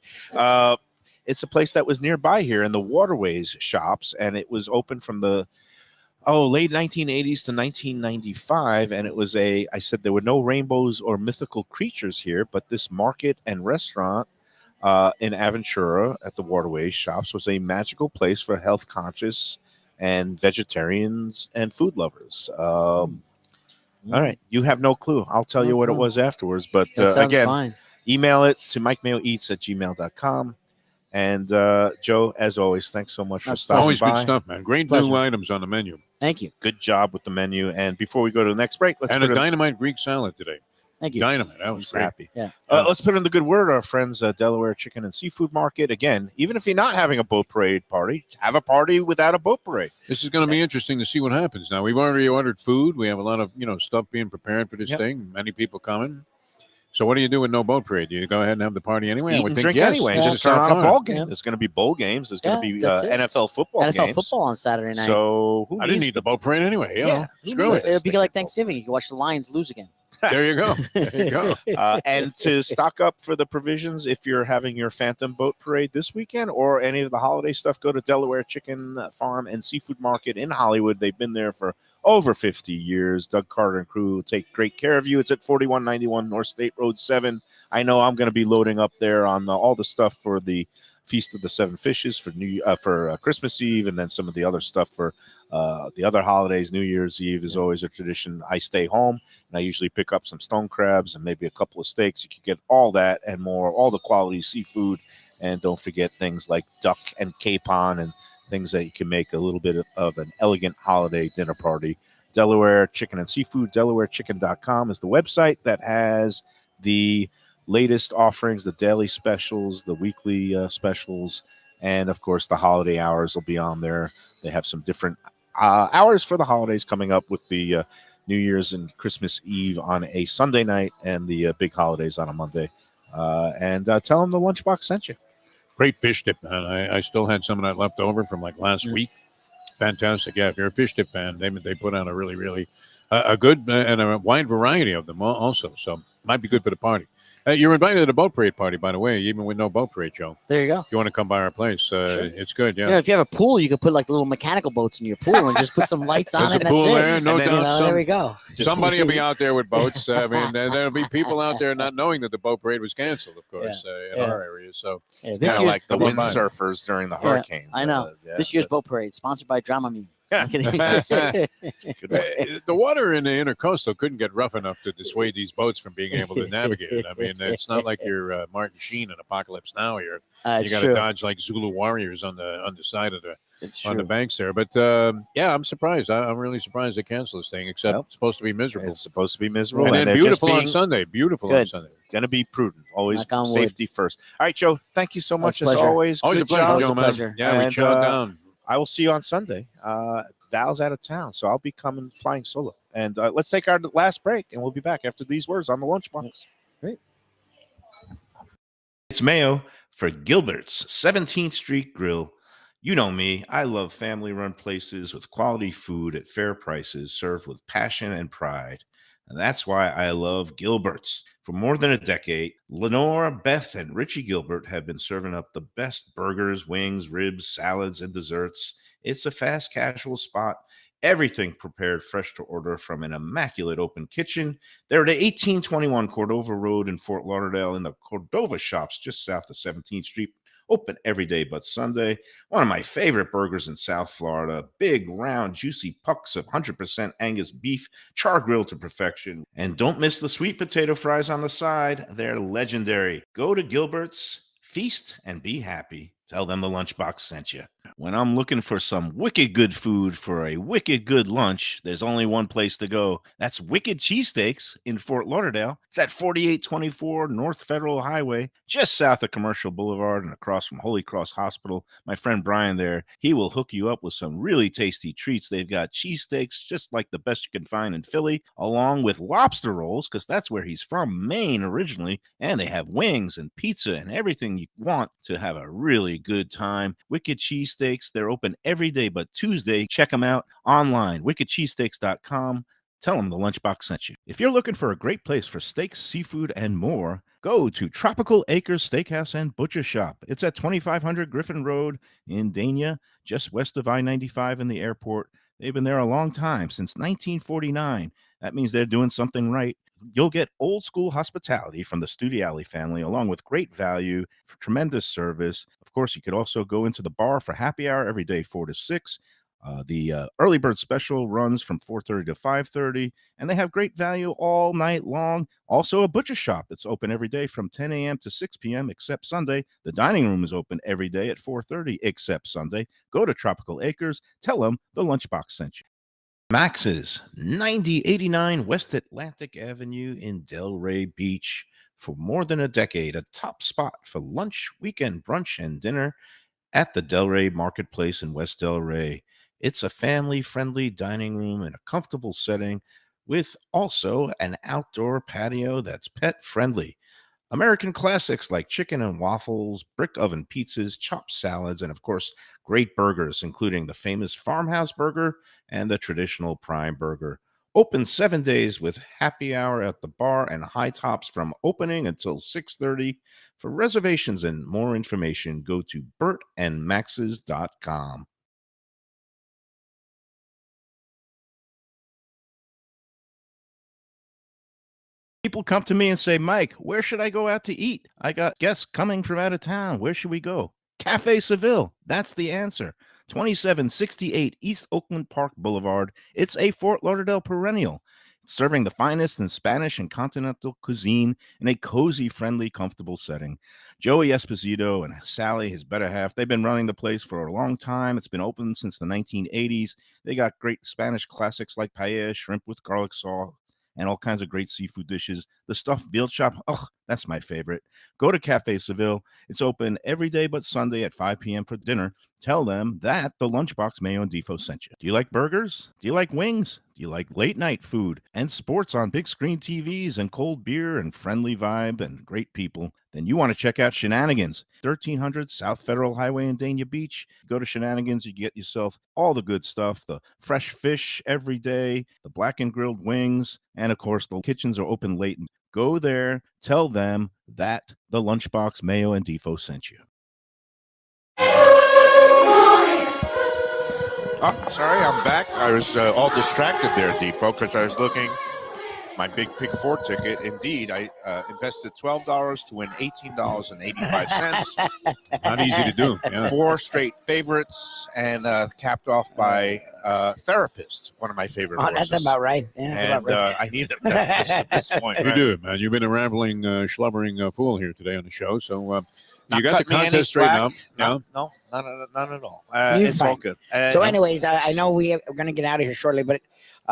Speaker 1: it's a place that was nearby here in the Waterways Shops, and it was open from the late 1980s to 1995, and it was I said there were no rainbows or mythical creatures here, but this market and restaurant in Aventura at the Waterways Shops was a magical place for health conscious and vegetarians and food lovers. All right, you have no clue. I'll tell you what it was afterwards, but
Speaker 7: That sounds
Speaker 1: again,
Speaker 7: fine.
Speaker 1: email it to mikemayoeats@gmail.com. And Joe, as always, thanks so much for
Speaker 7: That's
Speaker 1: stopping
Speaker 5: Always
Speaker 1: by.
Speaker 5: good stuff, man. Great
Speaker 7: Pleasure.
Speaker 5: new items on the menu.
Speaker 7: Thank you.
Speaker 1: Good job with the menu. And before we go to the next break, let's
Speaker 5: And a
Speaker 1: put in,
Speaker 5: dynamite Greek salad today.
Speaker 7: Thank you.
Speaker 5: Dynamite. That was
Speaker 1: he's
Speaker 5: great.
Speaker 1: happy.
Speaker 7: Yeah.
Speaker 1: Let's put in the good word, our friends, Delaware Chicken and Seafood Market. Again, even if you're not having a boat parade party, have a party without a boat parade.
Speaker 5: This is going to be interesting to see what happens. Now, we've already ordered food. We have a lot of, stuff being prepared for this
Speaker 1: Yep.
Speaker 5: thing. Many people coming. So what do you do with no boat parade? Do you go ahead and have the party anyway? I
Speaker 1: Eat
Speaker 5: would
Speaker 1: and
Speaker 5: think
Speaker 1: drink
Speaker 5: yes.
Speaker 1: anyway.
Speaker 5: This
Speaker 1: Just
Speaker 5: is
Speaker 1: turn
Speaker 5: South
Speaker 1: on a ball
Speaker 5: Carolina.
Speaker 1: game.
Speaker 7: Yeah.
Speaker 1: There's going to be bowl games. There's going to be
Speaker 7: that's it.
Speaker 1: NFL football
Speaker 7: NFL
Speaker 1: games.
Speaker 7: football on Saturday night.
Speaker 1: So who
Speaker 5: I didn't
Speaker 1: needs
Speaker 5: need the boat parade anyway.
Speaker 1: Yeah.
Speaker 5: Screw it.
Speaker 7: It'll be like Thanksgiving. You can watch the Lions lose again.
Speaker 5: There you go. There you go.
Speaker 1: And to stock up for the provisions, if you're having your Phantom Boat Parade this weekend or any of the holiday stuff, go to Delaware Chicken Farm and Seafood Market in Hollywood. They've been there for over 50 years. Doug Carter and crew will take great care of you. It's at 4191 North State Road 7. I know I'm going to be loading up there on all the stuff for the Feast of the Seven Fishes for Christmas Eve, and then some of the other stuff for the other holidays. New Year's Eve is always a tradition. I stay home, and I usually pick up some stone crabs and maybe a couple of steaks. You can get all that and more, all the quality seafood, and don't forget things like duck and capon and things that you can make a little bit of an elegant holiday dinner party. Delaware Chicken and Seafood, DelawareChicken.com is the website that has the latest offerings, the daily specials, the weekly specials, and of course the holiday hours will be on there. They have some different hours for the holidays coming up with the New Year's and Christmas Eve on a Sunday night and the big holidays on a Monday. And tell them the Lunchbox sent you.
Speaker 5: Great fish dip, man. I still had some of that left over from like last week. Fantastic. Yeah, if you're a fish dip fan, they put on a really, really a good and a wide variety of them also. So might be good for the party. You're invited to the boat parade party, by the way, even with no boat parade, Joe.
Speaker 7: There you go.
Speaker 5: If you want to come by our place, it's good. Yeah.
Speaker 7: You know, if you have a pool, you could put like little mechanical boats in your pool and just put some lights on
Speaker 5: There's
Speaker 7: it.
Speaker 5: a
Speaker 7: And
Speaker 5: pool
Speaker 7: that's
Speaker 5: there,
Speaker 7: it.
Speaker 5: no
Speaker 1: And then,
Speaker 5: doubt.
Speaker 7: There we go.
Speaker 5: Somebody will be out there with boats. I mean, there'll be people out there not knowing that the boat parade was canceled, of course, in our area. So
Speaker 7: Yeah,
Speaker 1: It's
Speaker 7: this
Speaker 1: kind of
Speaker 7: year's-
Speaker 1: like the
Speaker 5: come on by.
Speaker 1: windsurfers during the
Speaker 7: Yeah,
Speaker 1: hurricane.
Speaker 7: I know. This year's boat parade sponsored by Dramamine. I'm kidding. That's it.
Speaker 1: Good one.
Speaker 5: the water in the intercoastal couldn't get rough enough to dissuade these boats from being able to navigate it. I mean, it's not like you're Martin Sheen in Apocalypse Now here. You
Speaker 7: It's
Speaker 5: got to
Speaker 7: true.
Speaker 5: dodge like Zulu warriors on the side of
Speaker 7: It's
Speaker 5: on the
Speaker 7: true.
Speaker 5: banks there. But yeah, I'm surprised. I'm really surprised they canceled this thing. Except
Speaker 1: Well,
Speaker 5: it's supposed to be miserable.
Speaker 1: It's supposed to be miserable.
Speaker 5: And then
Speaker 1: they're just
Speaker 5: beautiful on
Speaker 1: being
Speaker 5: Sunday. Beautiful on
Speaker 7: Good.
Speaker 5: Sunday.
Speaker 1: going to be prudent. Always
Speaker 7: Knock on wood.
Speaker 1: safety first. All right, Joe, thank you so much as
Speaker 7: pleasure.
Speaker 1: always.
Speaker 5: Always
Speaker 1: Good
Speaker 5: a pleasure,
Speaker 1: job.
Speaker 5: Joe,
Speaker 7: Always a
Speaker 5: man.
Speaker 7: pleasure.
Speaker 5: Yeah, we
Speaker 1: And,
Speaker 5: chowed down.
Speaker 1: I will see you on Sunday. Val's out of town, so I'll be coming flying solo. And let's take our last break, and we'll be back after these words on the Lunchbox.
Speaker 7: Great.
Speaker 6: It's Mayo for Gilbert's 17th Street Grill. You know me, I love family-run places with quality food at fair prices served with passion and pride. And that's why I love Gilbert's. For more than a decade, Lenore, Beth, and Richie Gilbert have been serving up the best burgers, wings, ribs, salads, and desserts. It's a fast casual spot. Everything prepared fresh to order from an immaculate open kitchen. They're at 1821 Cordova Road in Fort Lauderdale in the Cordova Shops just south of 17th Street. Open every day but Sunday. One of my favorite burgers in South Florida. Big, round, juicy pucks of 100% Angus beef, char grilled to perfection. And don't miss the sweet potato fries on the side. They're legendary. Go to Gilbert's, feast, and be happy. Tell them the Lunchbox sent you. When I'm looking for some wicked good food for a wicked good lunch, there's only one place to go. That's Wicked Cheesesteaks in Fort Lauderdale. It's at 4824 North Federal Highway, just south of Commercial Boulevard and across from Holy Cross Hospital. My friend Brian there, he will hook you up with some really tasty treats. They've got cheesesteaks just like the best you can find in Philly, along with lobster rolls, because that's where he's from, Maine originally. And they have wings and pizza and everything you want to have a really good time. Wicked Cheesesteaks, they're open every day but Tuesday. Check them out online, wickedcheesesteaks.com. Tell them the Lunchbox sent you. If you're looking for a great place for steaks, seafood, and more, go to Tropical Acres Steakhouse and Butcher Shop. It's at 2500 Griffin Road in Dania, just west of I-95 in the airport. They've been there a long time, since 1949. That means they're doing something right. You'll get old school hospitality from the Studiali family, along with great value, for tremendous service. Of course, you could also go into the bar for happy hour every day, 4 to 6. The early bird special runs from 4:30 to 5:30, and they have great value all night long. Also, a butcher shop that's open every day from 10 a.m. to 6 p.m. except Sunday. The dining room is open every day at 4:30 except Sunday. Go to Tropical Acres. Tell them the Lunchbox sent you. Max's 9089 West Atlantic Avenue in Delray Beach. For more than a decade, a top spot for lunch, weekend brunch, and dinner at the Delray Marketplace in West Delray. It's a family-friendly dining room in a comfortable setting with also an outdoor patio that's pet-friendly. American classics like chicken and waffles, brick oven pizzas, chopped salads, and of course, great burgers, including the famous Farmhouse Burger and the traditional Prime Burger. Open 7 days with happy hour at the bar and high tops from opening until 6:30. For reservations and more information, go to bertandmaxes.com. People come to me and say, Mike, where should I go out to eat? I got guests coming from out of town. Where should we go? Cafe Seville. That's the answer. 2768 East Oakland Park Boulevard. It's a Fort Lauderdale perennial, serving the finest in Spanish and continental cuisine in a cozy, friendly, comfortable setting. Joey Esposito and Sally, his better half, they've been running the place for a long time. It's been open since the 1980s. They got great Spanish classics like paella, shrimp with garlic sauce, and all kinds of great seafood dishes. The stuffed veal chop, oh, that's my favorite. Go to Cafe Seville. It's open every day but Sunday at 5 p.m. for dinner. Tell them that the Lunchbox Mayo and Defo sent you. Do you like burgers? Do you like wings? Do you like late night food and sports on big screen TVs and cold beer and friendly vibe and great people? Then you want to check out Shenanigans, 1300 South Federal Highway in Dania Beach. Go to Shenanigans, you get yourself all the good stuff, the fresh fish every day, the blackened grilled wings, and of course, the kitchens are open late. Go there, tell them that the Lunchbox Mayo and Defo sent you.
Speaker 1: Oh, sorry, I'm back. I was all distracted there, Defo, because I was looking my Big Pig 4 ticket. Indeed, I invested $12 to win $18.85.
Speaker 5: Not easy to do. Yeah.
Speaker 1: 4 straight favorites, and capped off by Therapist, one of my favorite horses.
Speaker 4: That's about right. Yeah, that's about right.
Speaker 1: I need a therapist at this point.
Speaker 5: You
Speaker 1: right?
Speaker 5: do, man. You've been a rambling, schlubbering fool here today on the show. So
Speaker 1: Not
Speaker 5: you got the
Speaker 1: cut me any
Speaker 5: contest straightened up.
Speaker 1: slack. No, none at all.
Speaker 4: You're
Speaker 1: It's all
Speaker 4: fine.
Speaker 1: good.
Speaker 4: So, anyways, I know we're going to get out of here shortly, but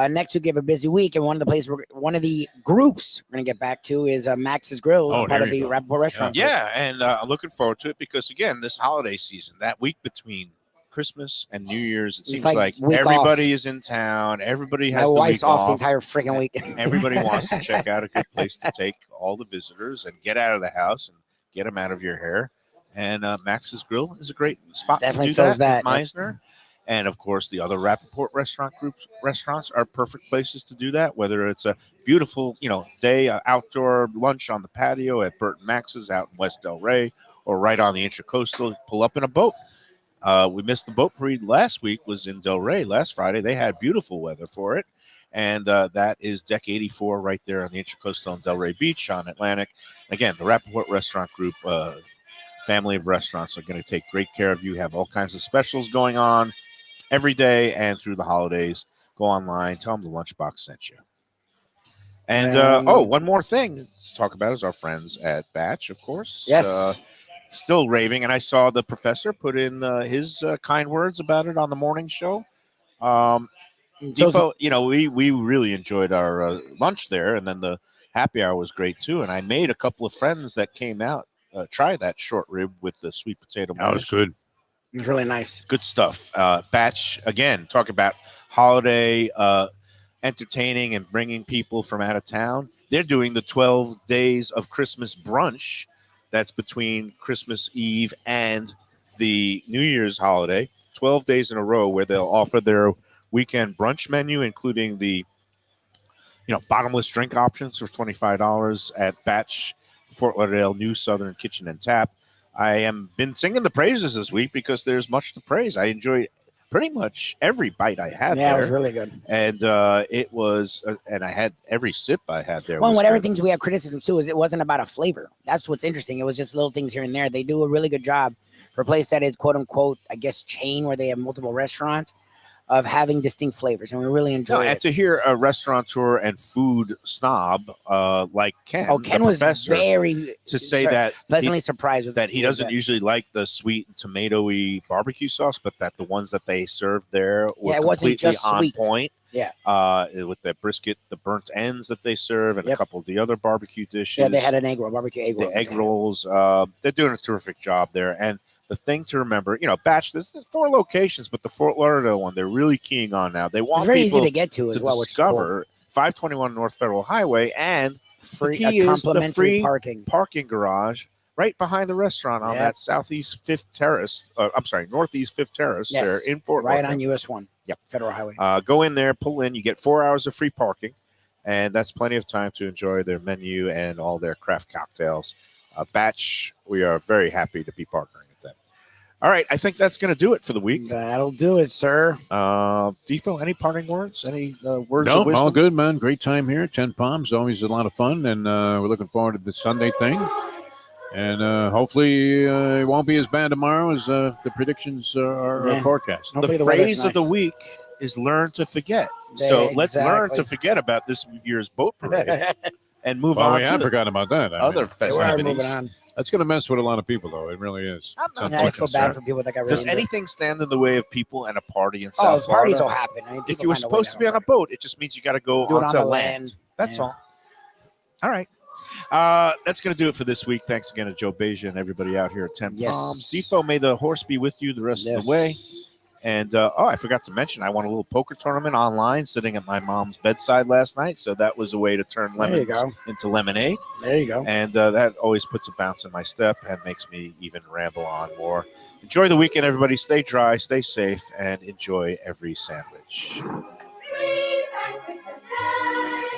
Speaker 4: next week we have a busy week, and one of the groups we're going to get back to is Max's Grill,
Speaker 5: Oh,
Speaker 4: part
Speaker 5: there
Speaker 4: of the
Speaker 5: you go.
Speaker 4: Rappaport restaurant.
Speaker 1: Yeah, and I'm looking forward to it because, again, this holiday season, that week between Christmas and New Year's, it seems
Speaker 4: like
Speaker 1: like
Speaker 4: week
Speaker 1: everybody is in town. Everybody has
Speaker 4: My
Speaker 1: the
Speaker 4: wife's
Speaker 1: week
Speaker 4: off the
Speaker 1: off.
Speaker 4: entire freaking week.
Speaker 1: Everybody wants to check out a good place to take all the visitors and get out of the house and get them out of your hair. And Max's Grill is a great spot
Speaker 4: Definitely
Speaker 1: to do
Speaker 4: fills
Speaker 1: that.
Speaker 4: that.
Speaker 1: Meisner. And, of course, the other Rappaport restaurants are perfect places to do that, whether it's a beautiful, day outdoor lunch on the patio at Burt and Max's out in West Delray or right on the Intracoastal, pull up in a boat. We missed the boat parade last week, was in Delray last Friday. They had beautiful weather for it. And that is Deck 84 right there on the Intracoastal and Delray Beach on Atlantic. Again, the Rappaport Restaurant Group, family of restaurants, are going to take great care of you, have all kinds of specials going on every day and through the holidays. Go online, tell them the Lunchbox sent you. And one more thing to talk about is our friends at Batch, of course.
Speaker 4: Yes.
Speaker 1: still raving. And I saw the professor put in his kind words about it on the morning show. Defo, we really enjoyed our lunch there, and then the happy hour was great too. And I made a couple of friends that came out try that short rib with the sweet potato.
Speaker 5: That was good.
Speaker 4: It was really nice.
Speaker 1: Good stuff. Batch again. Talk about holiday entertaining and bringing people from out of town. They're doing the 12 days of Christmas brunch. That's between Christmas Eve and the New Year's holiday. 12 days in a row where they'll offer their weekend brunch menu, including the bottomless drink options for $25 at Batch Fort Lauderdale New Southern Kitchen and Tap. I am been singing the praises this week because there's much to praise. I enjoyed pretty much every bite I had there.
Speaker 4: Yeah, it was really good.
Speaker 1: And it was, and I had every sip I had there.
Speaker 4: Well,
Speaker 1: was
Speaker 4: whatever
Speaker 1: good.
Speaker 4: things we have criticism too is it wasn't about a flavor. That's what's interesting. It was just little things here and there. They do a really good job for a place that is quote unquote, I guess, chain where they have multiple restaurants, of having distinct flavors, and we really enjoyed it.
Speaker 1: And to hear a restaurateur and food snob like Ken,
Speaker 4: Ken
Speaker 1: the
Speaker 4: was
Speaker 1: professor,
Speaker 4: very
Speaker 1: to say that
Speaker 4: pleasantly surprised with
Speaker 1: that he
Speaker 4: with
Speaker 1: doesn't
Speaker 4: that.
Speaker 1: usually like the sweet and tomatoey barbecue sauce, but that the ones that they served there were
Speaker 4: it wasn't
Speaker 1: completely
Speaker 4: just
Speaker 1: on
Speaker 4: sweet.
Speaker 1: point.
Speaker 4: Yeah.
Speaker 1: With the brisket, the burnt ends that they serve, and a
Speaker 4: Yep.
Speaker 1: couple of the other barbecue dishes.
Speaker 4: Yeah, they had an egg roll, barbecue egg roll.
Speaker 1: the egg rolls. They're doing a terrific job there. And the thing to remember, Batch, there's 4 locations, but the Fort Lauderdale one, they're really keying on now. They
Speaker 4: It's
Speaker 1: want
Speaker 4: very
Speaker 1: people
Speaker 4: easy to get to as
Speaker 1: to
Speaker 4: well, which is cool.
Speaker 1: discover 521 North Federal Highway, and
Speaker 4: Free,
Speaker 1: key is the
Speaker 4: complimentary
Speaker 1: free
Speaker 4: parking.
Speaker 1: parking garage right behind the restaurant on
Speaker 4: Yeah.
Speaker 1: that southeast Fifth Terrace. Northeast Fifth Terrace
Speaker 4: Yes,
Speaker 1: there in Fort
Speaker 4: right
Speaker 1: Lauderdale.
Speaker 4: on US 1.
Speaker 1: Yep.
Speaker 4: Federal Highway.
Speaker 1: Go in there, pull in. You get 4 hours of free parking, and that's plenty of time to enjoy their menu and all their craft cocktails. Batch, we are very happy to be partnering with them. All right, I think that's going to do it for the week.
Speaker 4: That'll do it, sir.
Speaker 1: Defo, any parting words? Any words
Speaker 5: No,
Speaker 1: of wisdom?
Speaker 5: all good, man. Great time here. 10 Palms, always a lot of fun, and we're looking forward to the Sunday thing. And hopefully it won't be as bad tomorrow as the predictions are
Speaker 4: Yeah.
Speaker 5: forecast.
Speaker 4: Hopefully
Speaker 1: The
Speaker 4: the weather's
Speaker 1: phrase of the
Speaker 4: nice.
Speaker 1: week is learn to forget.
Speaker 4: Yeah,
Speaker 1: So let's learn
Speaker 4: exactly.
Speaker 1: to forget about this year's boat parade and move
Speaker 5: Well,
Speaker 1: on
Speaker 5: we
Speaker 1: to
Speaker 5: have
Speaker 1: the
Speaker 5: forgotten about that.
Speaker 1: other
Speaker 4: We're
Speaker 1: festivities.
Speaker 4: moving on.
Speaker 5: That's going to mess with a lot of people, though. It really is.
Speaker 1: I'm not
Speaker 5: It's
Speaker 4: Yeah, I feel
Speaker 5: unfortunate.
Speaker 4: bad for people that got really
Speaker 1: Does
Speaker 4: into it.
Speaker 1: anything stand in the way of people and a party in
Speaker 4: Oh,
Speaker 1: South
Speaker 4: parties
Speaker 1: Florida?
Speaker 4: will happen. I mean,
Speaker 1: If
Speaker 4: people
Speaker 1: you were
Speaker 4: find a way
Speaker 1: supposed to be
Speaker 4: have
Speaker 1: on a boat, it just means you got to go
Speaker 4: Do it
Speaker 1: onto
Speaker 4: on the
Speaker 1: land.
Speaker 4: land.
Speaker 1: That's
Speaker 4: Yeah.
Speaker 1: all. All right. That's going to do it for this week. Thanks again to Joe Beja and everybody out here at 10
Speaker 4: Yes.
Speaker 1: Palms. Defo, may the horse be with you the rest of the way. And, I forgot to mention, I won a little poker tournament online sitting at my mom's bedside last night. So that was a way to turn
Speaker 4: There you
Speaker 1: lemons
Speaker 4: go.
Speaker 1: into lemonade.
Speaker 4: There you go.
Speaker 1: And that always puts a bounce in my step and makes me even ramble on more. Enjoy the weekend, everybody. Stay dry, stay safe, and enjoy every sandwich.